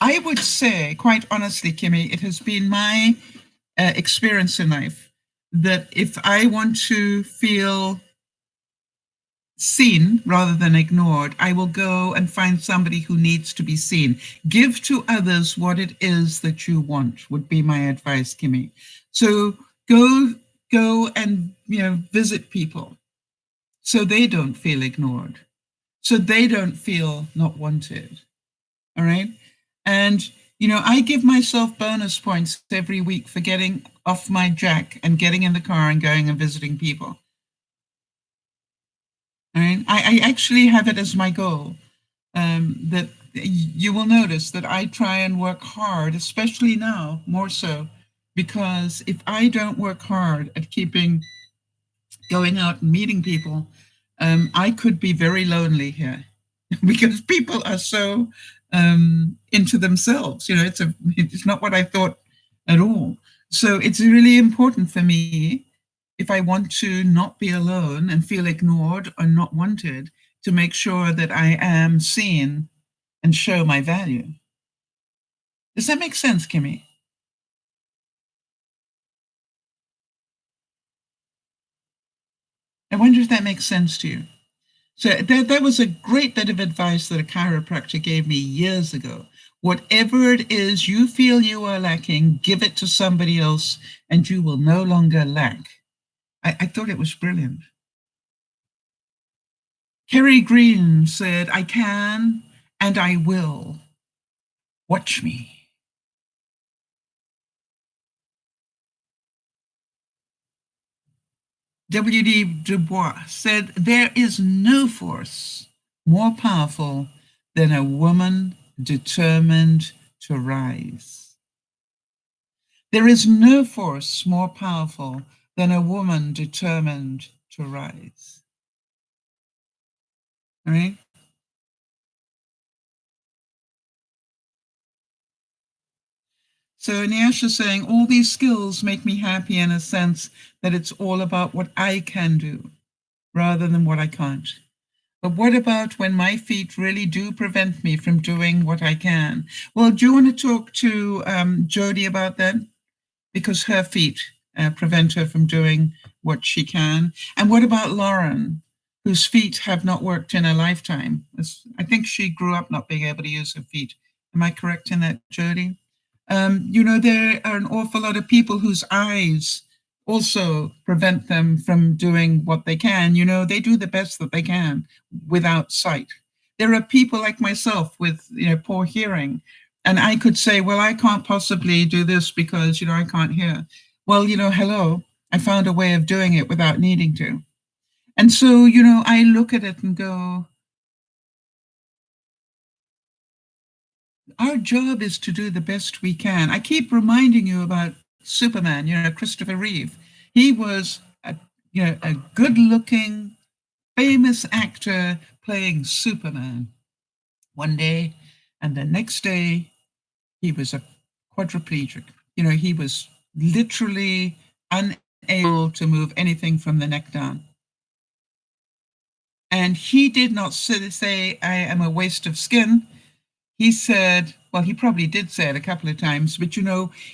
I would say, quite honestly, Kimmy, it has been my experience in life that if I want to feel seen rather than ignored, I will go and find somebody who needs to be seen. Give to others what it is that you want, would be my advice, Kimmy. So go and visit people so they don't feel ignored, so they don't feel not wanted. All right. And I give myself bonus points every week for getting off my jack and getting in the car and going and visiting people. All right. I actually have it as my goal, that you will notice that I try and work hard, especially now more so, because if I don't work hard at going out and meeting people, I could be very lonely here because people are so into themselves. It's not what I thought at all. So it's really important for me, if I want to not be alone and feel ignored or not wanted, to make sure that I am seen and show my value. Does that make sense, Kimmy? I wonder if that makes sense to you. So that was a great bit of advice that a chiropractor gave me years ago. Whatever it is you feel you are lacking, give it to somebody else and you will no longer lack. I thought it was brilliant. Kerry Green said, I can and I will. Watch me. W.D. Du Bois said, there is no force more powerful than a woman determined to rise. There is no force more powerful than a woman determined to rise. All right? So Nyasha's saying, all these skills make me happy in a sense that it's all about what I can do rather than what I can't. But what about when my feet really do prevent me from doing what I can? Well, do you want to talk to Jody about that? Because her feet prevent her from doing what she can. And what about Lauren, whose feet have not worked in a lifetime? I think she grew up not being able to use her feet. Am I correct in that, Jody? There are an awful lot of people whose eyes also prevent them from doing what they can. They do the best that they can without sight. There are people like myself with, poor hearing. And I could say, well, I can't possibly do this because, I can't hear. Well, hello, I found a way of doing it without needing to. And so, I look at it and go, our job is to do the best we can. I keep reminding you about Superman, Christopher Reeve. He was a good-looking, famous actor playing Superman one day, and the next day he was a quadriplegic. He was literally unable to move anything from the neck down. And he did not say, I am a waste of skin. He said, well, he probably did say it a couple of times, but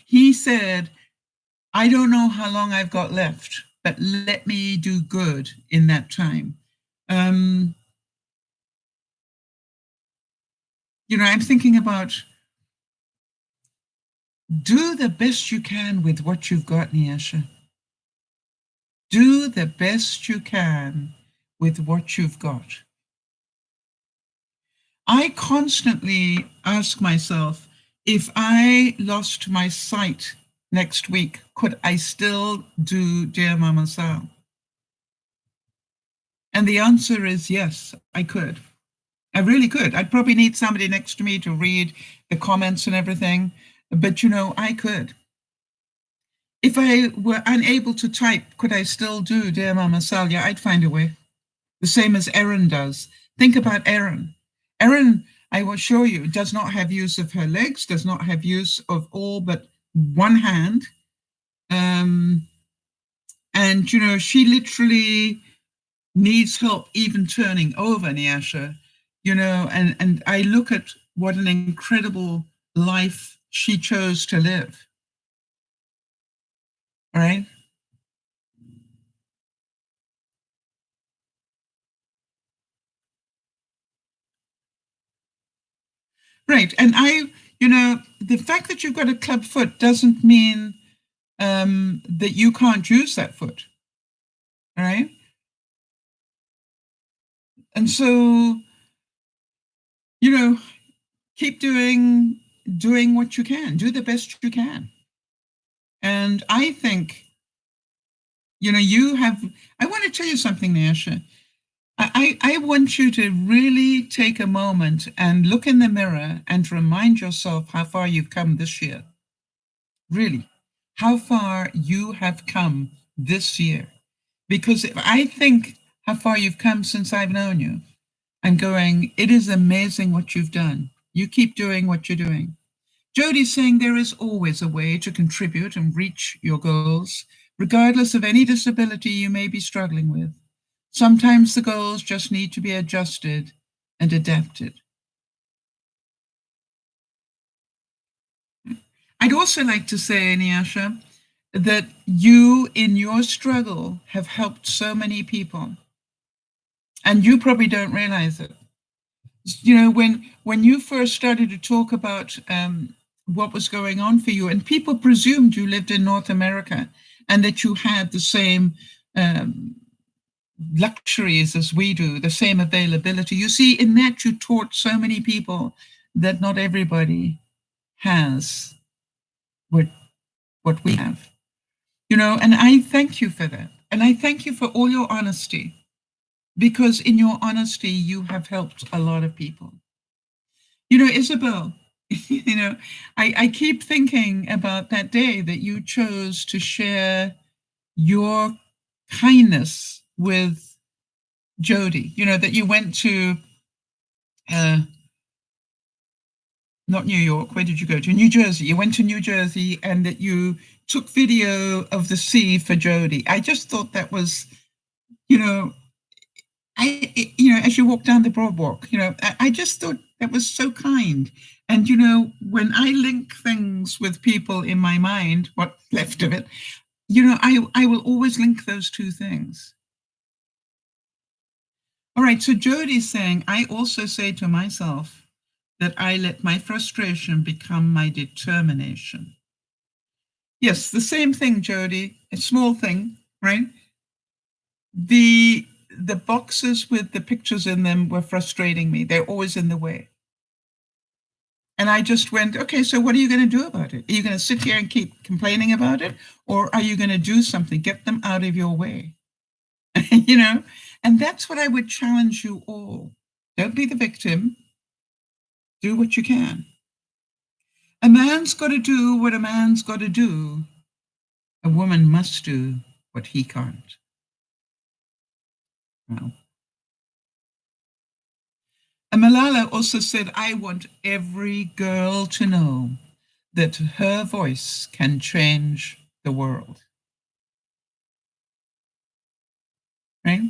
he said, I don't know how long I've got left, but let me do good in that time. I'm thinking about, do the best you can with what you've got, Nyasha. Do the best you can with what you've got. I constantly ask myself, if I lost my sight next week, could I still do Dear Mama Sal? And the answer is yes, I could. I really could. I'd probably need somebody next to me to read the comments and everything, but I could. If I were unable to type, could I still do Dear Mama Sal? Yeah, I'd find a way. The same as Erin does. Think about Erin. Erin, I will show you, does not have use of her legs, does not have use of all but one hand. And, she literally needs help even turning over, Nyasha, and I look at what an incredible life she chose to live. All right. Right. And the fact that you've got a club foot doesn't mean that you can't use that foot. All right. And so, keep doing what you can, do the best you can. And I think, I want to tell you something, Nyasha. I want you to really take a moment and look in the mirror and remind yourself how far you've come this year. Really, how far you have come this year. Because if I think how far you've come since I've known you, I'm going, it is amazing what you've done. You keep doing what you're doing. Jody's saying there is always a way to contribute and reach your goals, regardless of any disability you may be struggling with. Sometimes the goals just need to be adjusted and adapted. I'd also like to say, Nyasha, that you in your struggle have helped so many people. And you probably don't realize it. When you first started to talk about what was going on for you, and people presumed you lived in North America and that you had the same luxuries as we do, the same availability. You see, in that you taught so many people that not everybody has what we have. And I thank you for that. And I thank you for all your honesty, because in your honesty, you have helped a lot of people. Isabel, I keep thinking about that day that you chose to share your kindness with Jody, that you went to, not New York, where did you go to? New Jersey. You went to New Jersey and that you took video of the sea for Jody. I just thought that was, as you walk down the boardwalk, I just thought that was so kind. And, when I link things with people in my mind, what left of it, I will always link those two things. All right, so Jody's saying, I also say to myself that I let my frustration become my determination. Yes, the same thing, Jody, a small thing, right? The boxes with the pictures in them were frustrating me. They're always in the way. And I just went, okay, so what are you going to do about it? Are you going to sit here and keep complaining about it? Or are you going to do something, get them out of your way? And that's what I would challenge you all. Don't be the victim. Do what you can. A man's got to do what a man's got to do. A woman must do what he can't. Well. And Malala also said, I want every girl to know that her voice can change the world. Right?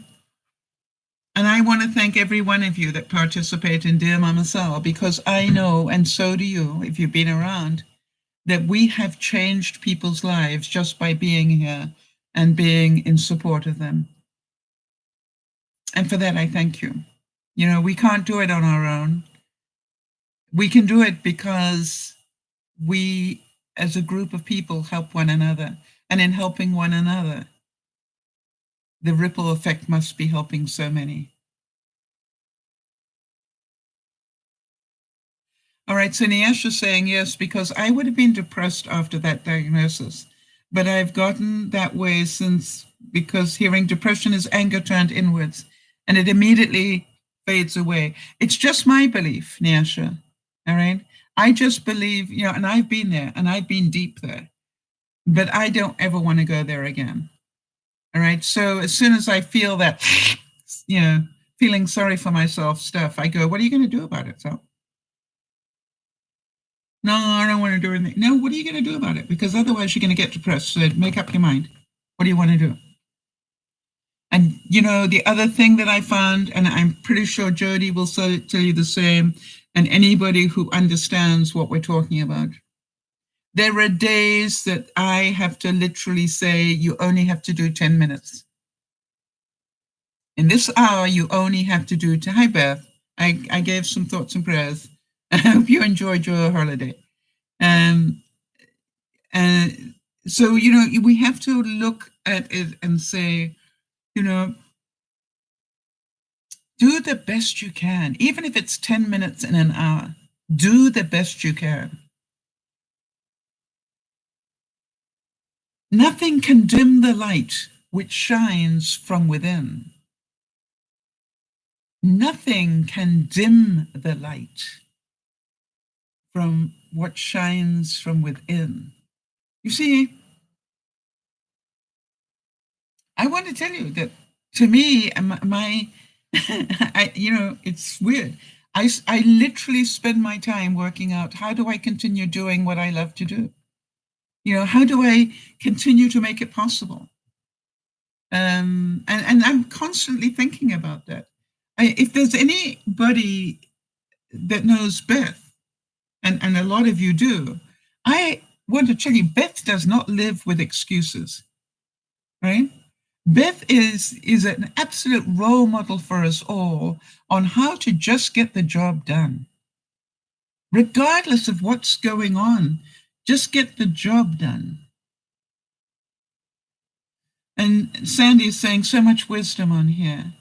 And I want to thank every one of you that participate in Dear Mama Sal, because I know, and so do you, if you've been around, that we have changed people's lives just by being here and being in support of them. And for that, I thank you. We can't do it on our own. We can do it because we, as a group of people, help one another. And in helping one another, the ripple effect must be helping so many. All right, so Nyasha's saying yes, because I would have been depressed after that diagnosis, but I've gotten that way since, because hearing depression is anger turned inwards, and it immediately fades away. It's just my belief, Nyasha. All right. I just believe, and I've been there and I've been deep there, but I don't ever want to go there again. All right. So as soon as I feel that, feeling sorry for myself stuff, I go, what are you going to do about it? So, no, I don't want to do anything. No, what are you going to do about it? Because otherwise you're going to get depressed. So make up your mind. What do you want to do? And, the other thing that I found, and I'm pretty sure Jody will tell you the same, and anybody who understands what we're talking about, there are days that I have to literally say, you only have to do 10 minutes. In this hour, you only have to do, hi Beth, I gave some thoughts and prayers. I hope you enjoyed your holiday. So, we have to look at it and say, do the best you can, even if it's 10 minutes in an hour, do the best you can. Nothing can dim the light which shines from within. Nothing can dim the light from what shines from within. You see, I want to tell you that to me, it's weird. I literally spend my time working out, how do I continue doing what I love to do? How do I continue to make it possible? And I'm constantly thinking about that. If there's anybody that knows Beth, and a lot of you do, I want to tell you, Beth does not live with excuses, right? Beth is an absolute role model for us all on how to just get the job done. Regardless of what's going on, just get the job done. And Sandy is saying so much wisdom on here.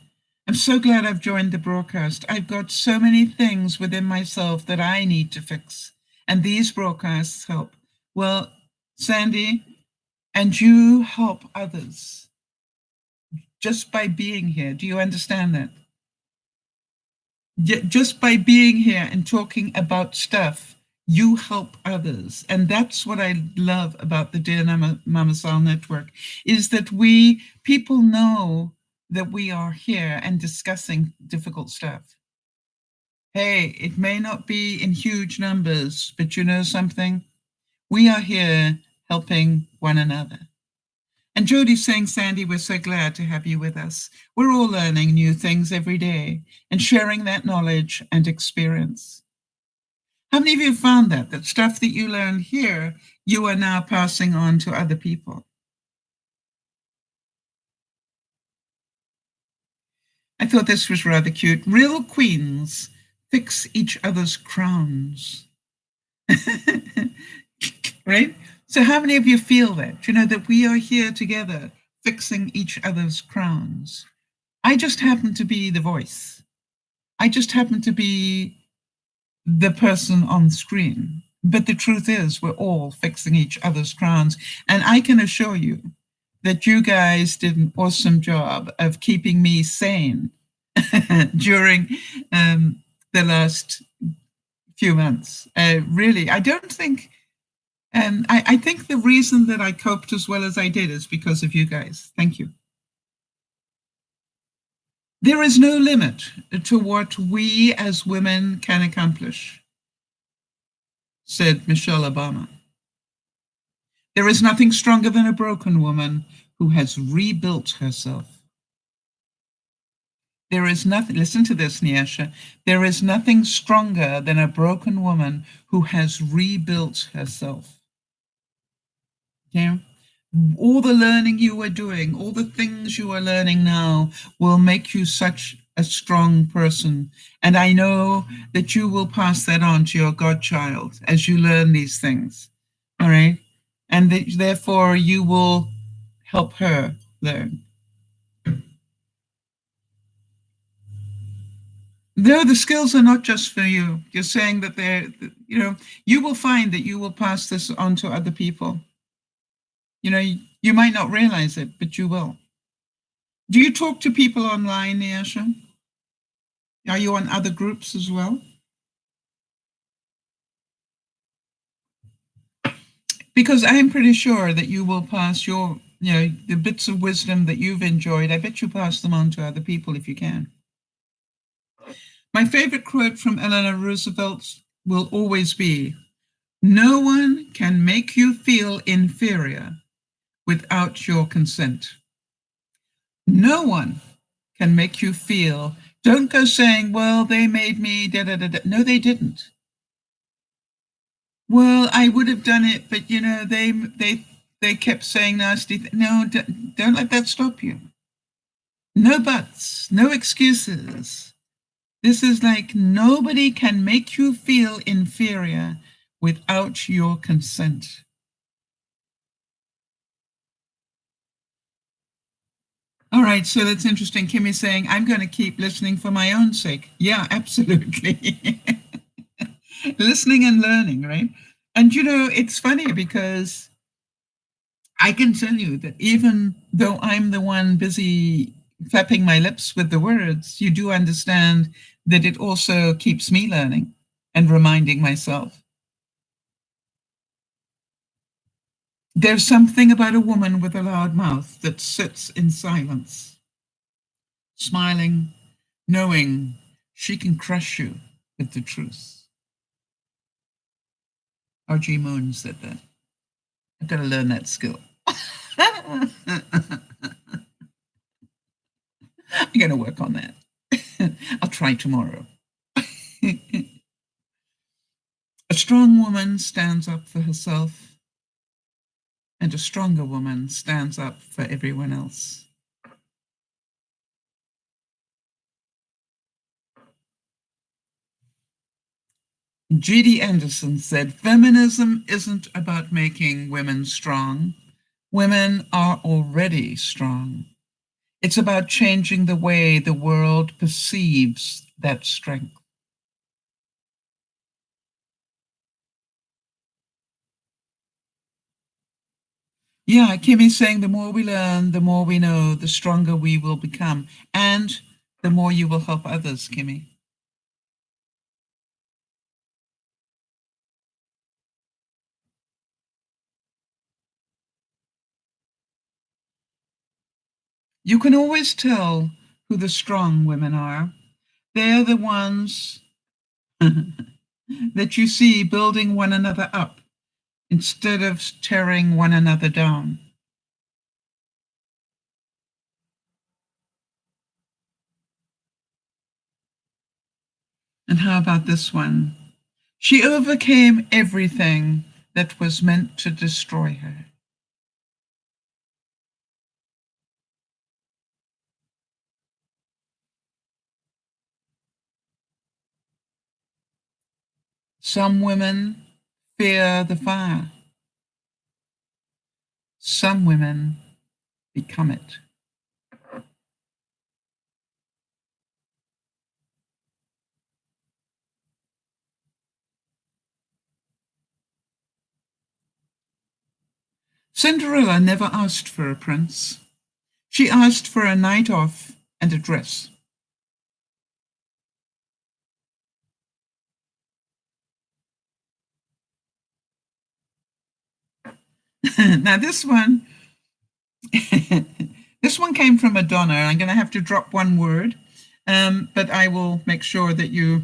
I'm so glad I've joined the broadcast. I've got so many things within myself that I need to fix, and these broadcasts help. Well, Sandy, and you help others just by being here. Do you understand that? Just by being here and talking about stuff, you help others. And that's what I love about the Dear MamaSal Network, is that people know that we are here and discussing difficult stuff. Hey, it may not be in huge numbers, but you know something? We are here helping one another. And Jody's saying, Sandy, we're so glad to have you with us. We're all learning new things every day and sharing that knowledge and experience. How many of you found that stuff that you learned here, you are now passing on to other people? I thought this was rather cute. Real queens fix each other's crowns. Right? So how many of you feel that? That we are here together fixing each other's crowns? I just happen to be the voice. I just happen to be the person on screen. But the truth is, we're all fixing each other's crowns. And I can assure you that you guys did an awesome job of keeping me sane during the last few months. Really, I don't think, I think the reason that I coped as well as I did is because of you guys. Thank you. There is no limit to what we as women can accomplish, said Michelle Obama. There is nothing stronger than a broken woman who has rebuilt herself. There is nothing, listen to this, Nyasha, there is nothing stronger than a broken woman who has rebuilt herself. Okay? All the learning you are doing, all the things you are learning now will make you such a strong person. And I know that you will pass that on to your godchild as you learn these things. All right? And therefore you will help her learn. No, the skills are not just for you. You're saying that you will find that you will pass this on to other people. You might not realize it, but you will. Do you talk to people online, Nyasha? Are you on other groups as well? Because I'm pretty sure that you will pass your, the bits of wisdom that you've enjoyed. I bet you pass them on to other people if you can. My favorite quote from Eleanor Roosevelt will always be, "No one can make you feel inferior without your consent." No one can make you feel, don't go saying, well, they made me, da da da da. No, they didn't. Well, I would have done it, but they kept saying nasty things. No, don't let that stop you. No buts, no excuses. This is like nobody can make you feel inferior without your consent. All right, so that's interesting. Kimmy's saying, I'm going to keep listening for my own sake. Yeah, absolutely. Listening and learning, right? And it's funny because I can tell you that even though I'm the one busy flapping my lips with the words, you do understand that it also keeps me learning and reminding myself. There's something about a woman with a loud mouth that sits in silence, smiling, knowing she can crush you with the truth. R.G. Moon said that. I've got to learn that skill. I'm going to work on that. I'll try tomorrow. A strong woman stands up for herself, and a stronger woman stands up for everyone else. G.D. Anderson said, feminism isn't about making women strong. Women are already strong. It's about changing the way the world perceives that strength. Yeah, Kimmy's saying the more we learn, the more we know, the stronger we will become, and the more you will help others, Kimmy. You can always tell who the strong women are. They're the ones that you see building one another up instead of tearing one another down. And how about this one? She overcame everything that was meant to destroy her. Some women fear the fire. Some women become it. Cinderella never asked for a prince. She asked for a night off and a dress. Now this one, this one came from Madonna. I'm going to have to drop one word, but I will make sure that you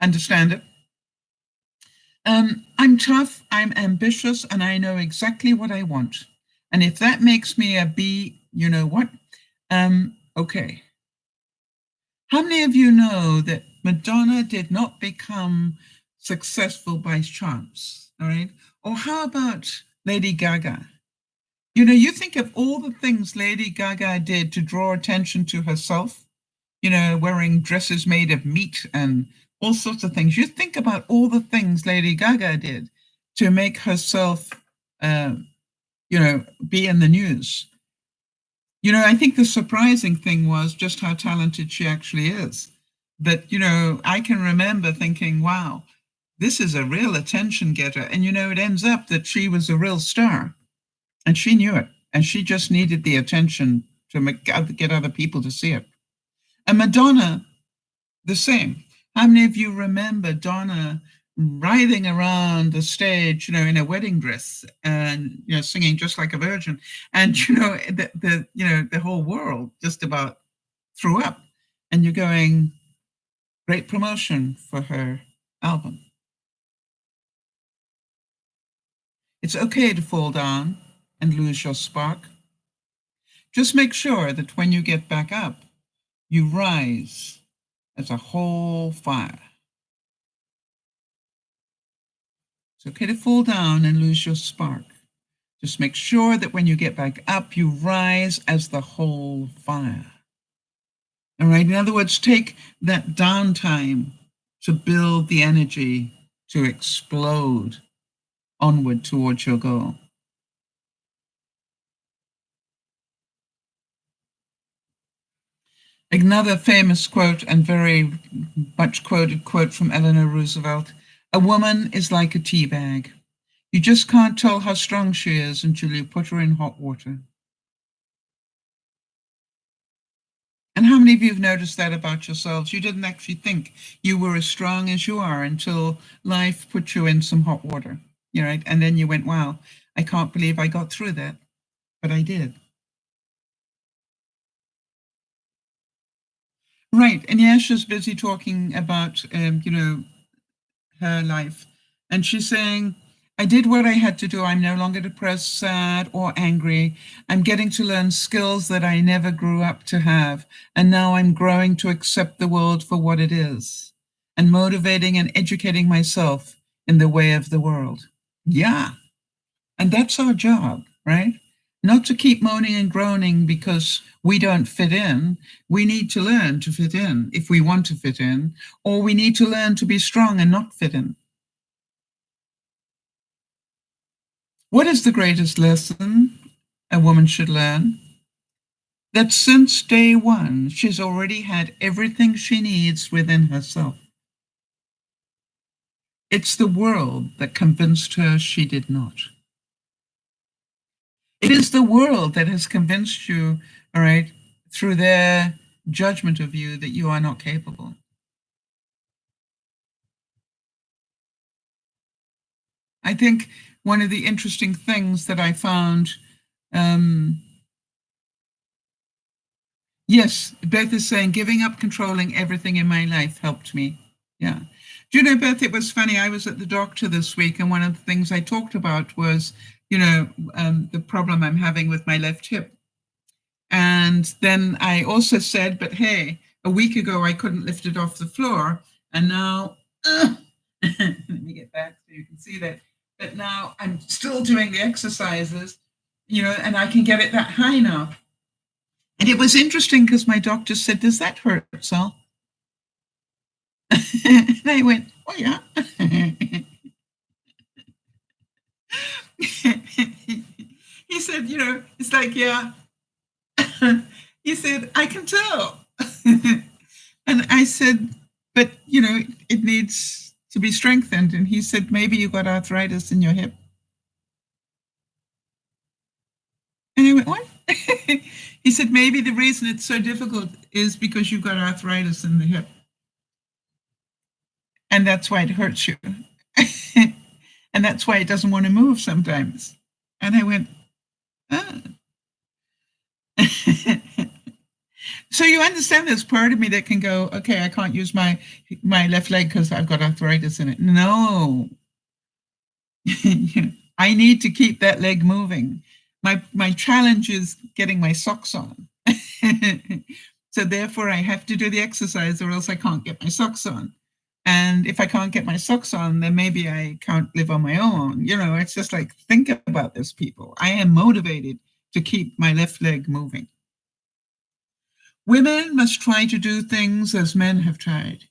understand it. I'm tough, I'm ambitious, and I know exactly what I want. And if that makes me a B, you know what? Okay. How many of you know that Madonna did not become successful by chance? All right. Or how about Lady Gaga? You think of all the things Lady Gaga did to draw attention to herself, wearing dresses made of meat and all sorts of things. You think about all the things Lady Gaga did to make herself, be in the news. I think the surprising thing was just how talented she actually is. But, I can remember thinking, wow, this is a real attention getter. And, it ends up that she was a real star and she knew it. And she just needed the attention to get other people to see it. And Madonna the same. How many of you remember Donna writhing around the stage, in a wedding dress and, singing just like a virgin? And, the whole world just about threw up. And you're going, great promotion for her album. It's okay to fall down and lose your spark. Just make sure that when you get back up, you rise as a whole fire. It's okay to fall down and lose your spark. Just make sure that when you get back up, you rise as the whole fire. All right. In other words, take that downtime to build the energy to explode onward towards your goal. Another famous quote and very much quoted quote from Eleanor Roosevelt: a woman is like a tea bag. You just can't tell how strong she is until you put her in hot water. And how many of you have noticed that about yourselves? You didn't actually think you were as strong as you are until life put you in some hot water, right? And then you went, wow, I can't believe I got through that, but I did. Right, and Yasha's busy talking about, her life. And she's saying, I did what I had to do. I'm no longer depressed, sad, or angry. I'm getting to learn skills that I never grew up to have. And now I'm growing to accept the world for what it is and motivating and educating myself in the way of the world. Yeah. And that's our job, right? Not to keep moaning and groaning because we don't fit in. We need to learn to fit in if we want to fit in, or we need to learn to be strong and not fit in. What is the greatest lesson a woman should learn? That since day one, she's already had everything she needs within herself. It's the world that convinced her she did not. It is the world that has convinced you, all right, through their judgment of you that you are not capable. I think one of the interesting things that I found, yes, Beth is saying, giving up controlling everything in my life helped me. Yeah. Do you know, Beth, it was funny. I was at the doctor this week, and one of the things I talked about was, the problem I'm having with my left hip. And then I also said, but hey, a week ago I couldn't lift it off the floor. And now, let me get back so you can see that. But now I'm still doing the exercises, and I can get it that high now. And it was interesting because my doctor said, does that hurt, Sal? And I went, oh, yeah. He said, it's like, yeah. He said, I can tell. And I said, but, it needs to be strengthened. And he said, maybe you got arthritis in your hip. And I went, what? He said, maybe the reason it's so difficult is because you've got arthritis in the hip. And that's why it hurts you. And that's why it doesn't want to move sometimes. And I went, ah. So you understand there's part of me that can go, okay, I can't use my left leg because I've got arthritis in it. No. I need to keep that leg moving. My challenge is getting my socks on. So therefore I have to do the exercise or else I can't get my socks on. And if I can't get my socks on, then maybe I can't live on my own. It's just like, think about this, people. I am motivated to keep my left leg moving. Women must try to do things as men have tried.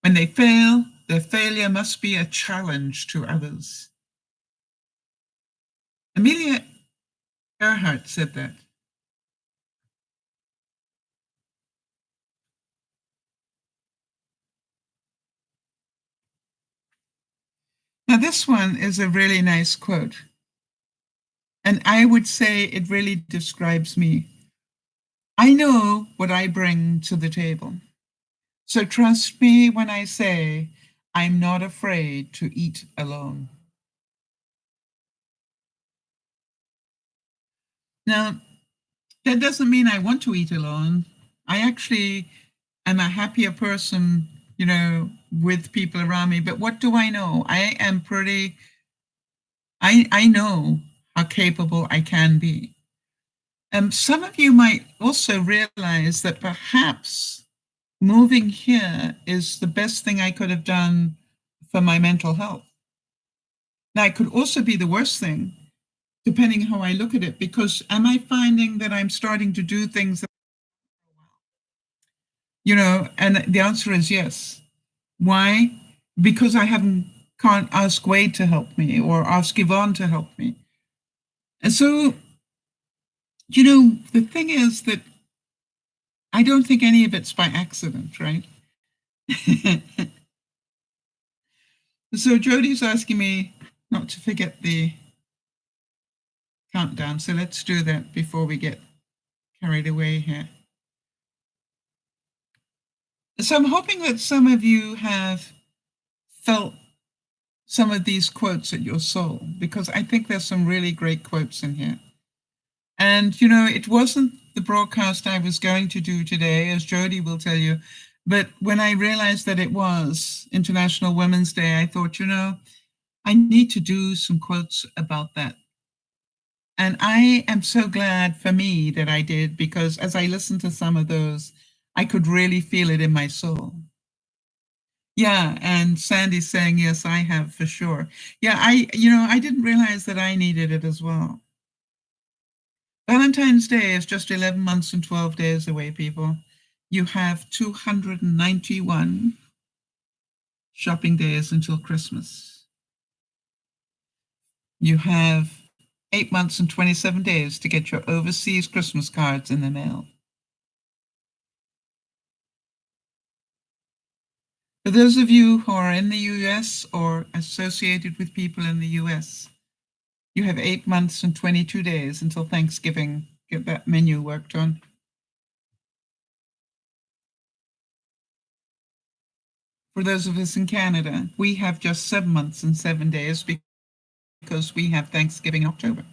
When they fail, their failure must be a challenge to others. Amelia Earhart said that. Now, this one is a really nice quote. And I would say it really describes me. I know what I bring to the table. So trust me when I say I'm not afraid to eat alone. Now, that doesn't mean I want to eat alone. I actually am a happier person, with people around me. But what do I know? I know how capable I can be. Some of you might also realize that perhaps moving here is the best thing I could have done for my mental health. Now, it could also be the worst thing, depending how I look at it, because am I finding that I'm starting to do things that, and the answer is yes. Why? Because I can't ask Wade to help me or ask Yvonne to help me. And so, the thing is that I don't think any of it's by accident, right? So Jodie's asking me not to forget the countdown. So let's do that before we get carried away here. So I'm hoping that some of you have felt some of these quotes at your soul, because I think there's some really great quotes in here. And, it wasn't the broadcast I was going to do today, as Jodie will tell you. But when I realized that it was International Women's Day, I thought, I need to do some quotes about that. And I am so glad for me that I did, because as I listened to some of those, I could really feel it in my soul. Yeah, and Sandy's saying, yes, I have for sure. Yeah, I didn't realize that I needed it as well. Valentine's Day is just 11 months and 12 days away, people. You have 291 shopping days until Christmas. You have 8 months and 27 days to get your overseas Christmas cards in the mail. For those of you who are in the US or associated with people in the US, you have 8 months and 22 days until Thanksgiving. Get that menu worked on. For those of us in Canada, we have just 7 months and 7 days because we have Thanksgiving in October.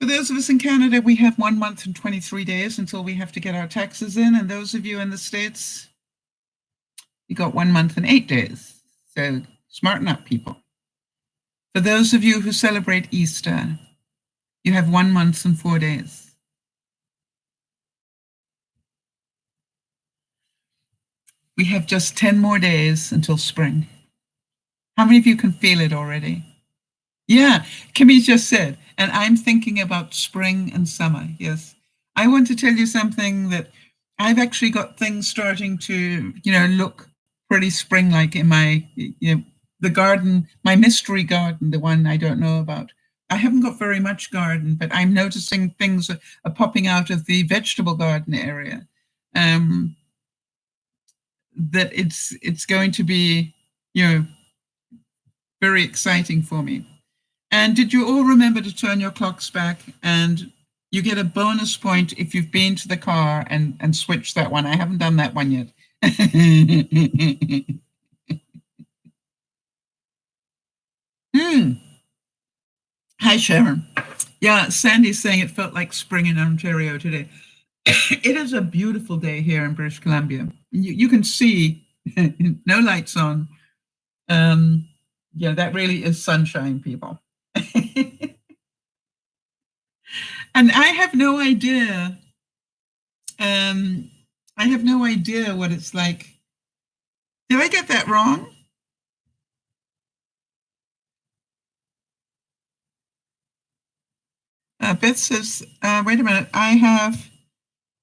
For those of us in Canada, we have 1 month and 23 days until we have to get our taxes in. And those of you in the States, you got 1 month and 8 days. So smarten up, people. For those of you who celebrate Easter, you have 1 month and 4 days. We have just 10 more days until spring. How many of you can feel it already? Yeah, Kimmy just said, and I'm thinking about spring and summer. Yes. I want to tell you something that I've actually got things starting to, look pretty spring-like in my, the garden, my mystery garden, the one I don't know about. I haven't got very much garden, but I'm noticing things are popping out of the vegetable garden area. That it's going to be, very exciting for me. And did you all remember to turn your clocks back? And you get a bonus point if you've been to the car and switched that one. I haven't done that one yet. Hi, Sharon. Yeah, Sandy's saying it felt like spring in Ontario today. It is a beautiful day here in British Columbia. You can see no lights on. That really is sunshine, people. And I have no idea. I have no idea what it's like. Did I get that wrong? Beth says, wait a minute,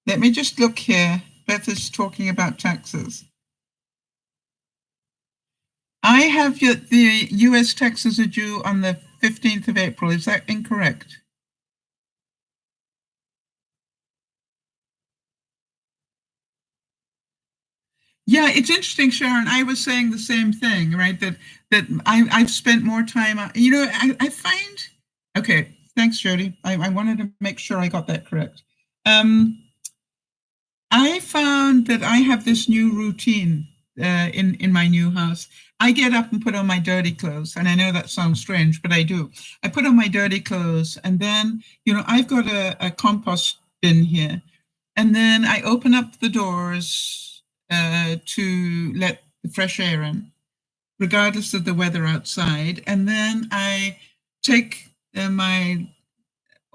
let me just look here. Beth is talking about taxes. I have the US taxes are due on the 15th of April. Is that incorrect? Yeah, it's interesting, Sharon. I was saying the same thing, right? That I've spent more time. I find. Okay, thanks, Jody. I wanted to make sure I got that correct. I found that I have this new routine in my new house. I get up and put on my dirty clothes, and I know that sounds strange, but I do. I put on my dirty clothes, and then, I've got a compost bin here, and then I open up the doors to let the fresh air in, regardless of the weather outside. And then I take my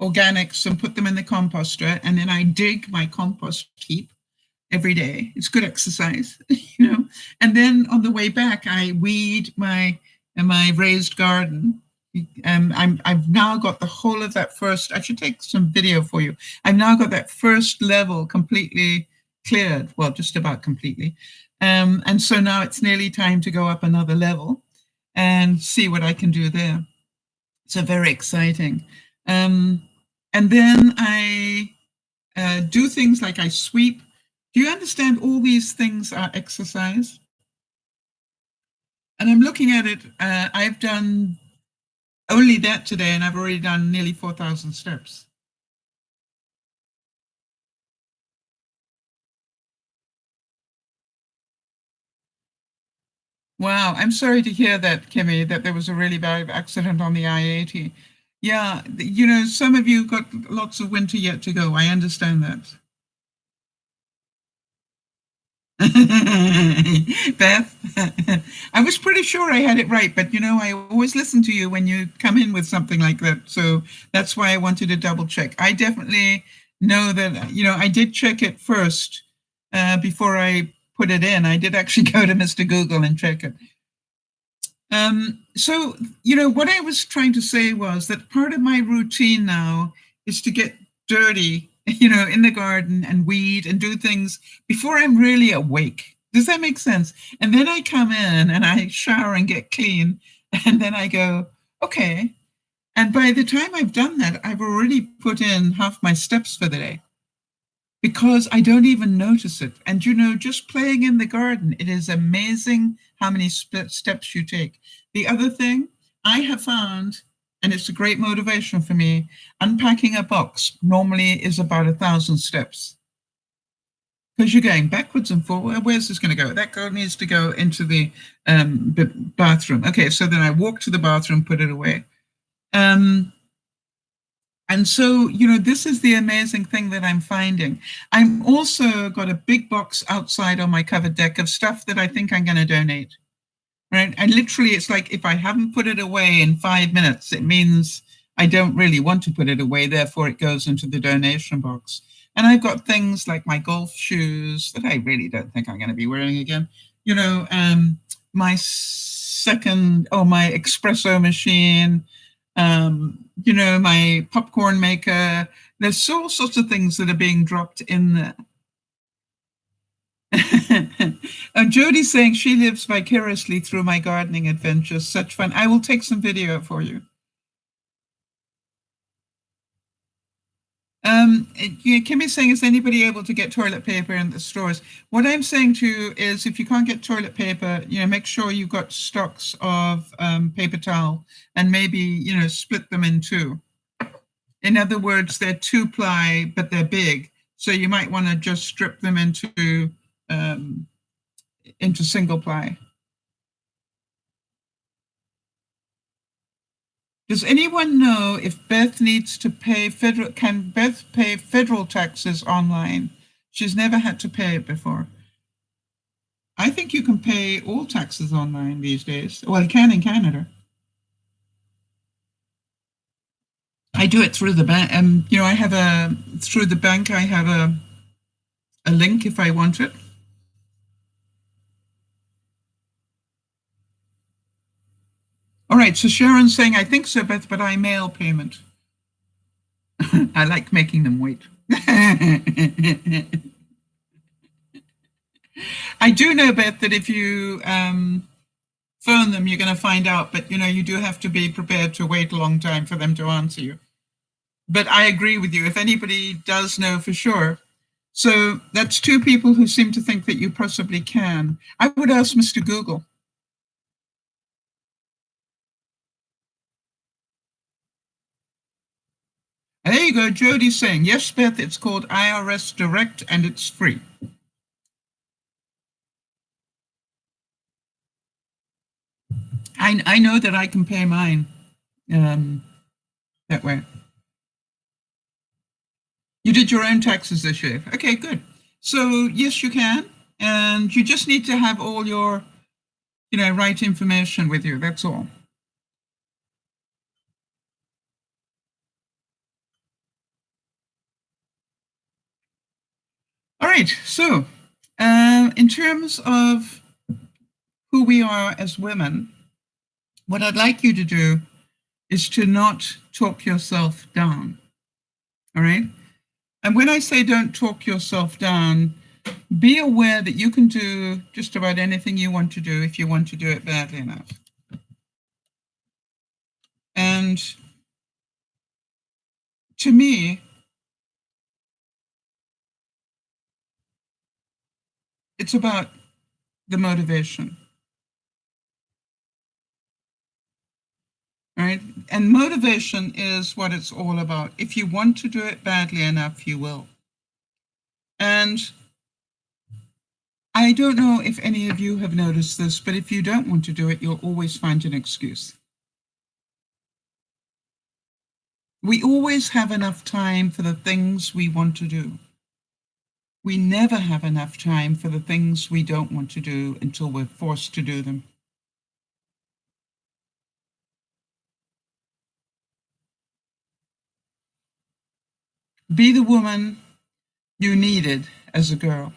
organics and put them in the composter, and then I dig my compost heap every day. It's good exercise, And then on the way back, I weed my raised garden. I've now got the whole of that first. I should take some video for you. I've now got that first level completely cleared. Well, just about completely. And so now it's nearly time to go up another level and see what I can do there. So very exciting. And then I do things like I sweep. Do you understand all these things are exercise? And I'm looking at it. I've done only that today, and I've already done nearly 4,000 steps. Wow, I'm sorry to hear that, Kimmy, that there was a really bad accident on the I-80. Yeah, some of you got lots of winter yet to go. I understand that. Beth, I was pretty sure I had it right, but I always listen to you when you come in with something like that. So that's why I wanted to double check. I definitely know that, I did check it first before I put it in. I did actually go to Mr. Google and check it. So, what I was trying to say was that part of my routine now is to get dirty, in the garden and weed and do things before I'm really awake. Does that make sense? And then I come in and I shower and get clean. And then I go, okay. And by the time I've done that, I've already put in half my steps for the day because I don't even notice it. And, just playing in the garden, it is amazing how many steps you take. The other thing I have found, and it's a great motivation for me, unpacking a box normally is about 1,000 steps. Because you're going backwards and forward. Where's this going to go? That girl needs to go into the bathroom. Okay, so then I walk to the bathroom, put it away. And so, this is the amazing thing that I'm finding. I'm also got a big box outside on my covered deck of stuff that I think I'm going to donate. Right. And literally, it's like if I haven't put it away in 5 minutes, it means I don't really want to put it away. Therefore, it goes into the donation box. And I've got things like my golf shoes that I really don't think I'm going to be wearing again. My my espresso machine, my popcorn maker. There's all sorts of things that are being dropped in there. Jody's saying she lives vicariously through my gardening adventures. Such fun. I will take some video for you. Kimmy's saying, is anybody able to get toilet paper in the stores? What I'm saying to you is if you can't get toilet paper, make sure you've got stocks of paper towel and maybe, split them in two. In other words, they're 2-ply, but they're big. So you might want to just strip them into single ply. Does anyone know if Beth needs to pay can Beth pay federal taxes online? She's never had to pay it before. I think you can pay all taxes online these days. Well, you can in Canada. I do it through the bank. I have through the bank, I have a link if I want it. All right, so Sharon's saying, I think so, Beth, but I mail payment. I like making them wait. I do know, Beth, that if you phone them, you're going to find out, but you do have to be prepared to wait a long time for them to answer you. But I agree with you. If anybody does know for sure. So that's 2 people who seem to think that you possibly can. I would ask Mr. Google. Hey, you go. Jody's saying, yes, Beth, it's called IRS Direct and it's free. I know that I can pay mine that way. You did your own taxes this year. Okay, good. So yes, you can. And you just need to have all your, right information with you. That's all. All right. So in terms of who we are as women, what I'd like you to do is to not talk yourself down. All right. And when I say don't talk yourself down, be aware that you can do just about anything you want to do if you want to do it badly enough. And to me, it's about the motivation. Right? And motivation is what it's all about. If you want to do it badly enough, you will. And I don't know if any of you have noticed this, but if you don't want to do it, you'll always find an excuse. We always have enough time for the things we want to do. We never have enough time for the things we don't want to do until we're forced to do them. Be the woman you needed as a girl.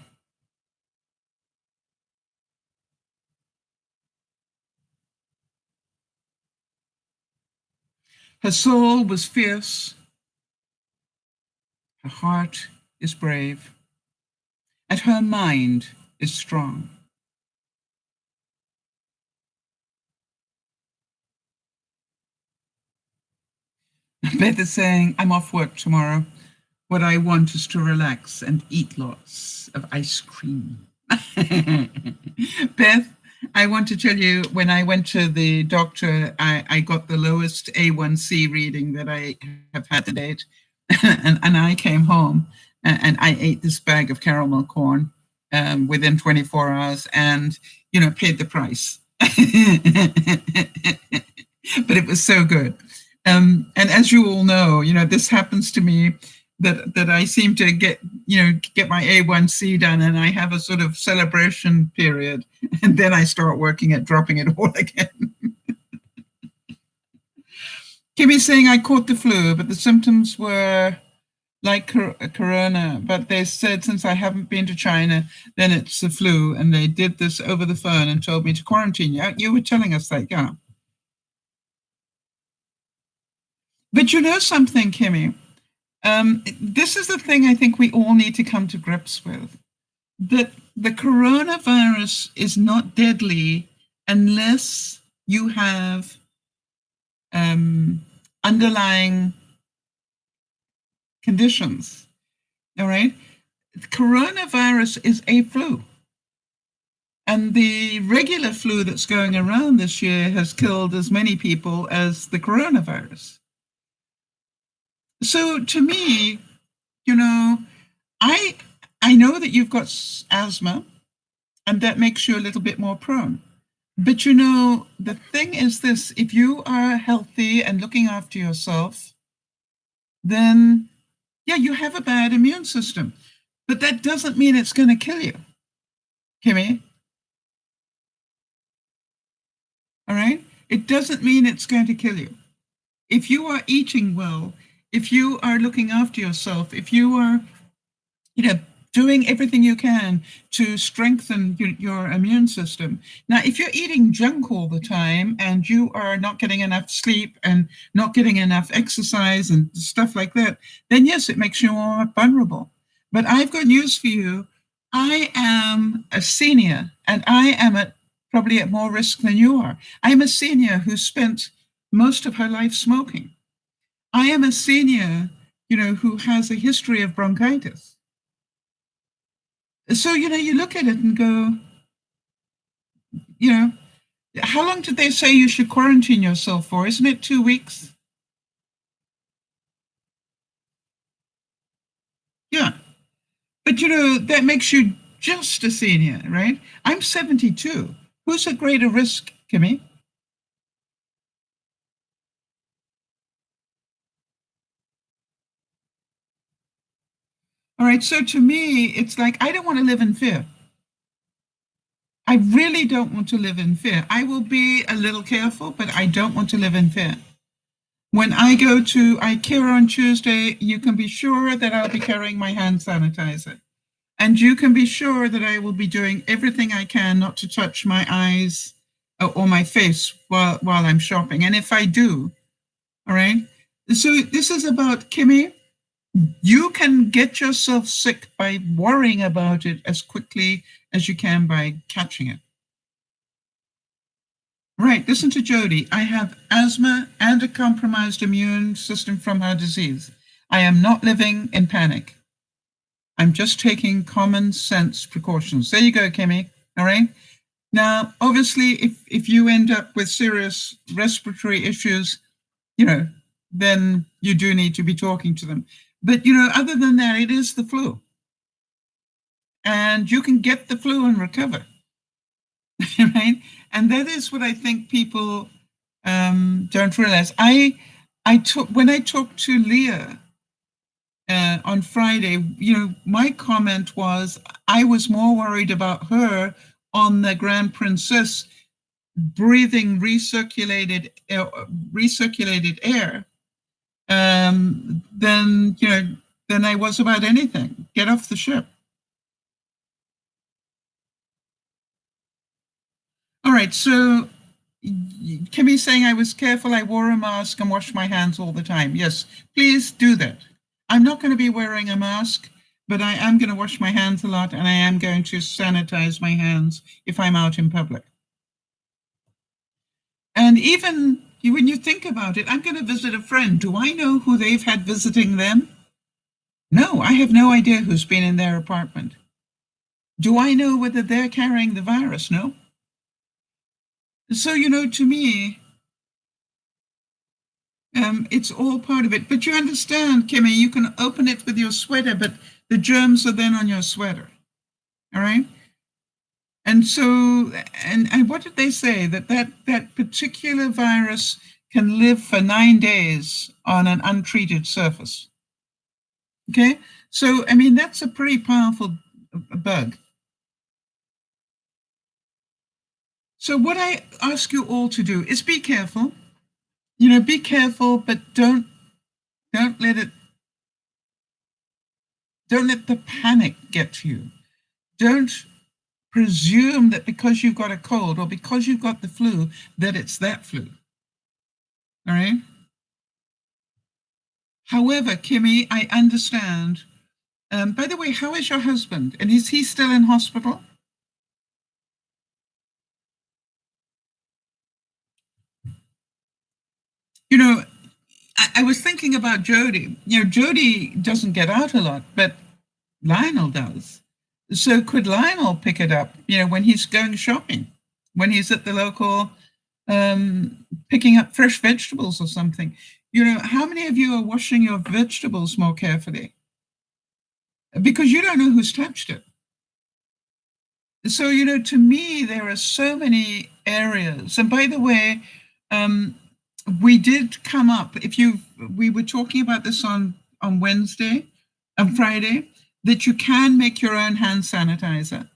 Her soul was fierce. Her heart is brave. And her mind is strong. Beth is saying, I'm off work tomorrow. What I want is to relax and eat lots of ice cream. Beth, I want to tell you, when I went to the doctor, I got the lowest A1C reading that I have had to date. and I came home and I ate this bag of caramel corn within 24 hours and, paid the price. But it was so good. And as you all know, this happens to me that I seem to get my A1C done and I have a sort of celebration period and then I start working at dropping it all again. Kimmy's saying I caught the flu, but the symptoms were like corona, but they said since I haven't been to China, then it's the flu, and they did this over the phone and told me to quarantine. You were telling us that, yeah. But you know something, Kimmy? This is the thing I think we all need to come to grips with, that the coronavirus is not deadly unless you have underlying conditions, all right? Coronavirus is a flu. And the regular flu that's going around this year has killed as many people as the coronavirus. So to me, I know that you've got asthma and that makes you a little bit more prone. But the thing is this, if you are healthy and looking after yourself, then yeah, you have a bad immune system. But that doesn't mean it's going to kill you, Kimmy. All right? It doesn't mean it's going to kill you. If you are eating well, if you are looking after yourself, if you are, doing everything you can to strengthen your immune system. Now, if you're eating junk all the time and you are not getting enough sleep and not getting enough exercise and stuff like that, then yes, it makes you more vulnerable. But I've got news for you. I am a senior and I am probably at more risk than you are. I'm a senior who spent most of her life smoking. I am a senior, who has a history of bronchitis. So, you look at it and go, how long did they say you should quarantine yourself for? Isn't it 2 weeks? But, you know, that makes you just a senior, right? I'm 72. Who's at greater risk, Kimmy? All right, so to me, it's like I don't want to live in fear. I really don't want to live in fear. I will be a little careful, but I don't want to live in fear. When I go to IKEA on Tuesday, you can be sure that I'll be carrying my hand sanitizer. And you can be sure that I will be doing everything I can not to touch my eyes or my face while I'm shopping. And if I do, all right. So this is about, Kimmy, you can get yourself sick by worrying about it as quickly as you can by catching it. Right, listen to Jody. I have asthma and a compromised immune system from her disease. I am not living in panic. I'm just taking common sense precautions. There you go, Kimmy. All right. Now, obviously, if you end up with serious respiratory issues, you know, then you do need to be talking to them. But, you know, other than that, it is the flu. And you can get the flu and recover. Right? And that is what I think people don't realize. When I talked to Leah on Friday, you know, my comment was I was more worried about her on the Grand Princess breathing recirculated air than I was about anything. Get off the ship. All right, so Kimmy's saying I was careful, I wore a mask and washed my hands all the time. Yes, please do that. I'm not going to be wearing a mask, but I am going to wash my hands a lot, and I am going to sanitize my hands if I'm out in public. And even when you think about it, I'm going to visit a friend. Do I know who they've had visiting them? No, I have no idea who's been in their apartment. Do I know whether they're carrying the virus? No. So, you know, to me, it's all part of it. But you understand, Kimmy, you can open it with your sweater, but the germs are then on your sweater. All right? And so, and what did they say? That particular virus can live for 9 days on an untreated surface. Okay? So, I mean, that's a pretty powerful bug. So what I ask you all to do is be careful. You know, be careful, but don't let the panic get to you. Don't presume that because you've got a cold or because you've got the flu, that it's that flu. All right? However, Kimmy, I understand. By the way, how is your husband? And is he still in hospital? You know, I was thinking about Jody. You know, Jody doesn't get out a lot, but Lionel does. So could Lionel pick it up, you know, when he's going shopping, when he's at the local picking up fresh vegetables or something? You know, how many of you are washing your vegetables more carefully? Because you don't know who's touched it. So, you know, to me, there are so many areas. And by the way, we did come up, we were talking about this on Wednesday and Friday, that you can make your own hand sanitizer.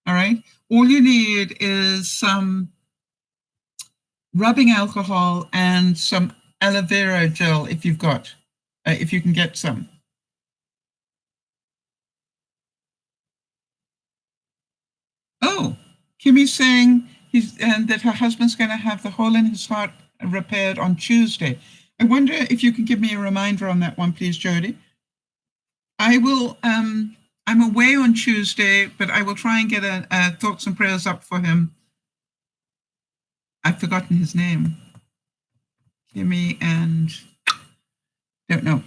All right. All you need is some rubbing alcohol and some aloe vera gel if you've got, if you can get some. Oh, Kimmy's saying that her husband's going to have the hole in his heart repaired on Tuesday. I wonder if you can give me a reminder on that one, please, Jody. I will. I'm away on Tuesday, but I will try and get a thoughts and prayers up for him. I've forgotten his name. Kimmy and don't know.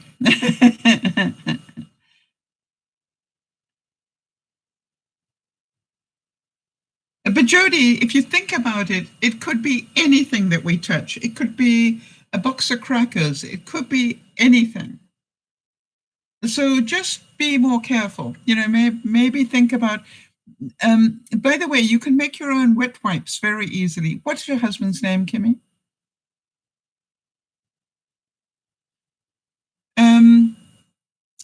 But Jody, if you think about it, it could be anything that we touch. It could be a box of crackers. It could be anything. So just be more careful. Maybe think about. By the way, you can make your own wet wipes very easily. What's your husband's name, Kimmy?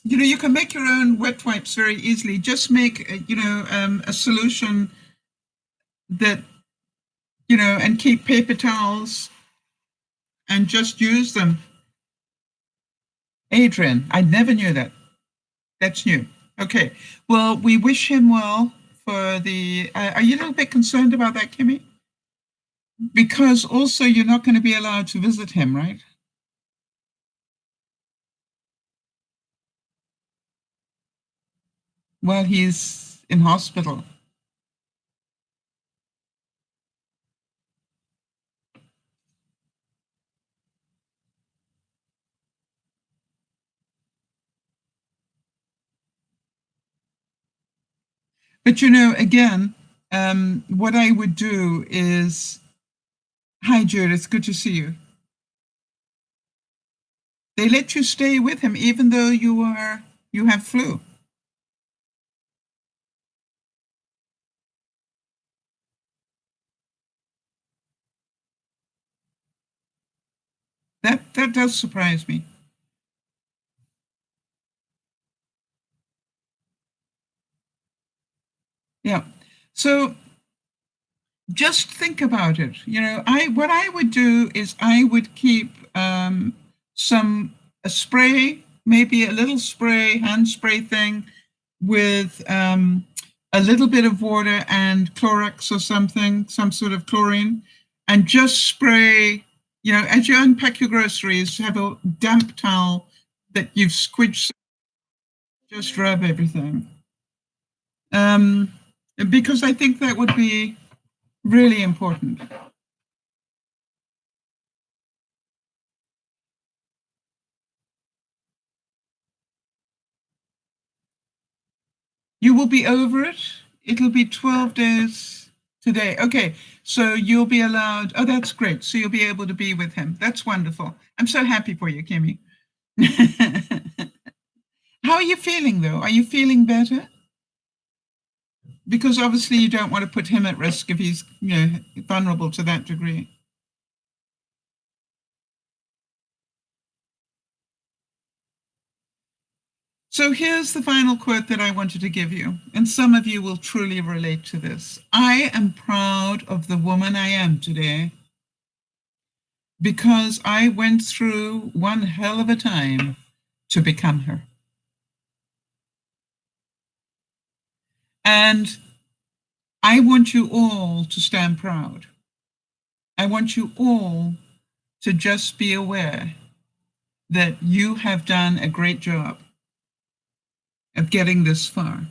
You can make your own wet wipes very easily. Just make, a solution that, and keep paper towels and just use them. Adrian, I never knew that. That's new. Okay. Well, we wish him well for the. Are you a little bit concerned about that, Kimmy? Because also you're not going to be allowed to visit him, right? While he's in hospital. But again, what I would do is, hi Jude, it's good to see you. They let you stay with him even though you have flu. That does surprise me. Yeah. So just think about it. What I would do is I would keep a spray, maybe a little spray, hand spray thing with a little bit of water and Clorox or something, some sort of chlorine, and just spray, as you unpack your groceries, have a damp towel that you've squidged, just rub everything. Because I think that would be really important. You will be over it. It'll be 12 days today. Okay, so you'll be allowed. Oh, that's great. So you'll be able to be with him. That's wonderful. I'm so happy for you, Kimmy. How are you feeling, though? Are you feeling better? Because obviously you don't want to put him at risk if he's, vulnerable to that degree. So here's the final quote that I wanted to give you, and some of you will truly relate to this. I am proud of the woman I am today because I went through one hell of a time to become her. And I want you all to stand proud. I want you all to just be aware that you have done a great job of getting this far.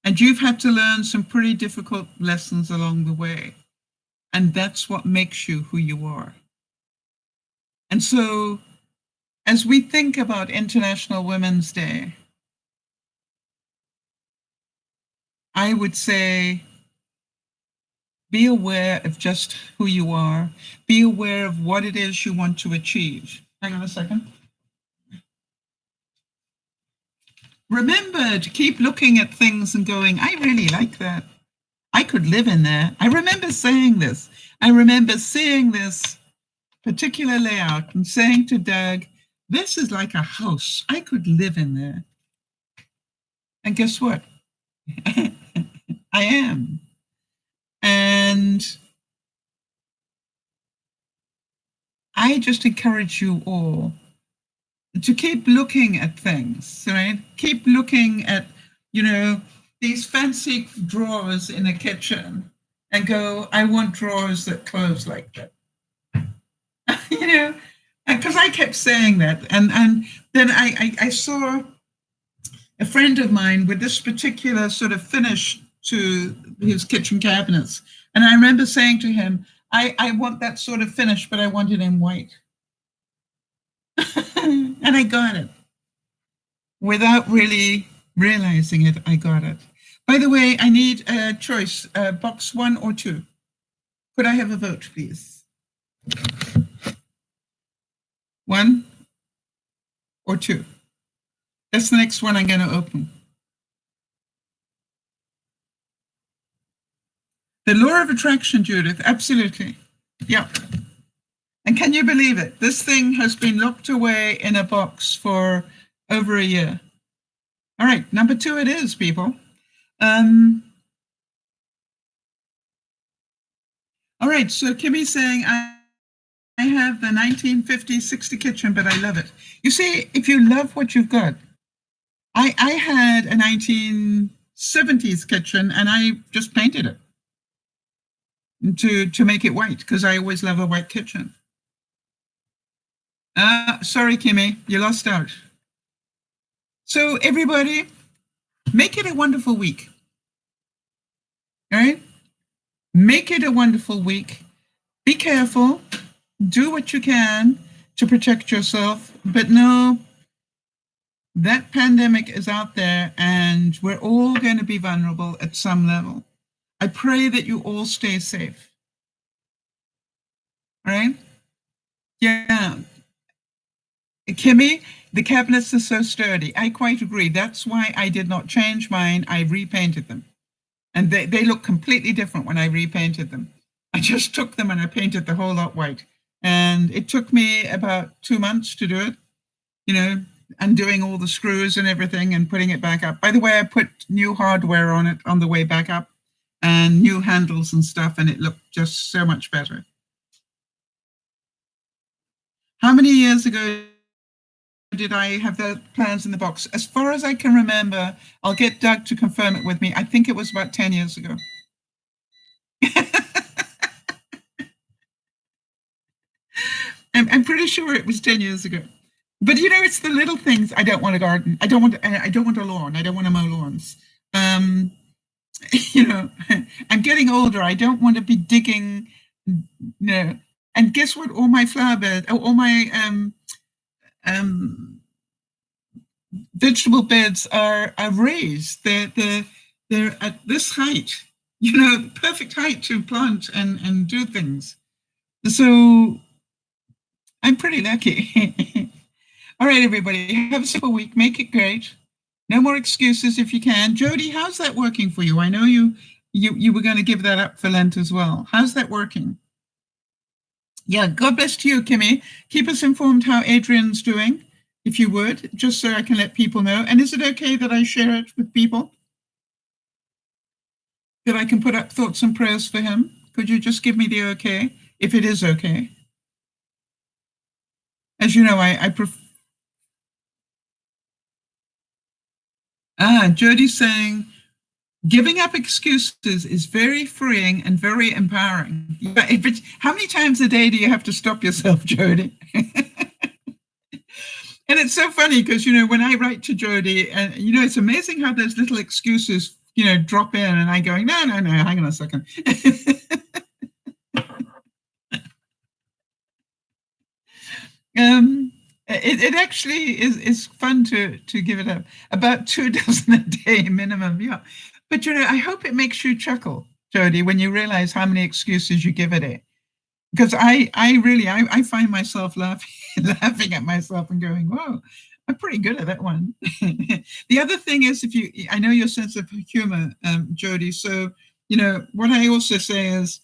And you've had to learn some pretty difficult lessons along the way. And that's what makes you who you are. And so, as we think about International Women's Day, I would say be aware of just who you are. Be aware of what it is you want to achieve. Hang on a second. Remember to keep looking at things and going, I really like that. I could live in there. I remember saying this. I remember seeing this particular layout and saying to Doug, this is like a house. I could live in there. And guess what? I am. And I just encourage you all to keep looking at things, right? Keep looking at, these fancy drawers in a kitchen and go, I want drawers that close like that. Because I kept saying that. And then I saw a friend of mine with this particular sort of finish to his kitchen cabinets. And I remember saying to him, I want that sort of finish, but I want it in white. And I got it. Without really realizing it, I got it. By the way, I need a choice, box 1 or 2. Could I have a vote, please? 1 or 2. That's the next one I'm going to open. The law of attraction, Judith. Absolutely. Yeah. And can you believe it? This thing has been locked away in a box for over a year. All right, number 2 it is, people. All right, so Kimmy's saying, I have the 1950-60 kitchen, but I love it. You see, if you love what you've got, I had a 1970s kitchen, and I just painted it to make it white, because I always love a white kitchen. Sorry, Kimmy, you lost out. So everybody, make it a wonderful week. All right? Make it a wonderful week. Be careful. Do what you can to protect yourself. But know that pandemic is out there, and we're all going to be vulnerable at some level. I pray that you all stay safe. All right? Yeah. Kimmy, the cabinets are so sturdy. I quite agree. That's why I did not change mine. I repainted them. And they look completely different when I repainted them. I just took them and I painted the whole lot white. And it took me about 2 months to do it, you know, undoing all the screws and everything and putting it back up. By the way, I put new hardware on it on the way back up and new handles and stuff, and it looked just so much better. How many years ago did I have the plans in the box? As far as I can remember, I'll get Doug to confirm it with me. I think it was about 10 years ago. I'm pretty sure it was 10 years ago. But you know, it's the little things. I don't want a garden. I don't want a lawn. I don't want to mow lawns. You know, I'm getting older. I don't want to be digging. No. And guess what? All my flower beds, all my vegetable beds are raised. They're at this height. You know, the perfect height to plant and do things. So I'm pretty lucky. All right, everybody, have a simple week. Make it great. No more excuses if you can. Jody, how's that working for you? I know you were going to give that up for Lent as well. How's that working? Yeah, God bless to you, Kimmy. Keep us informed how Adrian's doing, if you would, just so I can let people know. And is it okay that I share it with people? That I can put up thoughts and prayers for him? Could you just give me the okay, if it is okay? As you know, I prefer... Jody's saying, giving up excuses is very freeing and very empowering. How many times a day do you have to stop yourself, Jody? And it's so funny because, you know, when I write to Jody, and, you know, it's amazing how those little excuses, you know, drop in, and I go, no, hang on a second. It actually is fun to give it up. About 2 dozen a day minimum, yeah. But, you know, I hope it makes you chuckle, Jody, when you realize how many excuses you give a day. Because I really find myself laughing at myself and going, whoa, I'm pretty good at that one. The other thing is, I know your sense of humor, Jody. So, you know, what I also say is,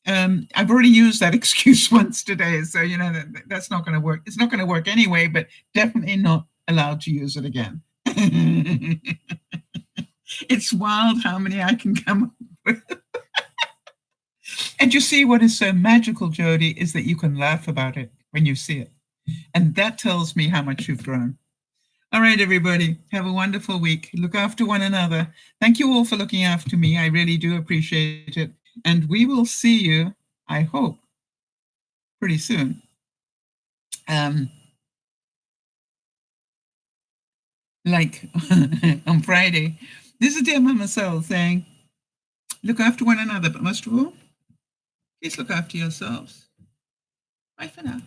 I've already used that excuse once today. So, you know, that's not going to work. It's not going to work anyway, but definitely not allowed to use it again. It's wild how many I can come up with. And you see, what is so magical, Jody, is that you can laugh about it when you see it. And that tells me how much you've grown. All right, everybody, have a wonderful week. Look after one another. Thank you all for looking after me. I really do appreciate it. And we will see you, I hope, pretty soon. Like on Friday. This is DearMamaSal saying, look after one another, but most of all, please look after yourselves. Bye for now.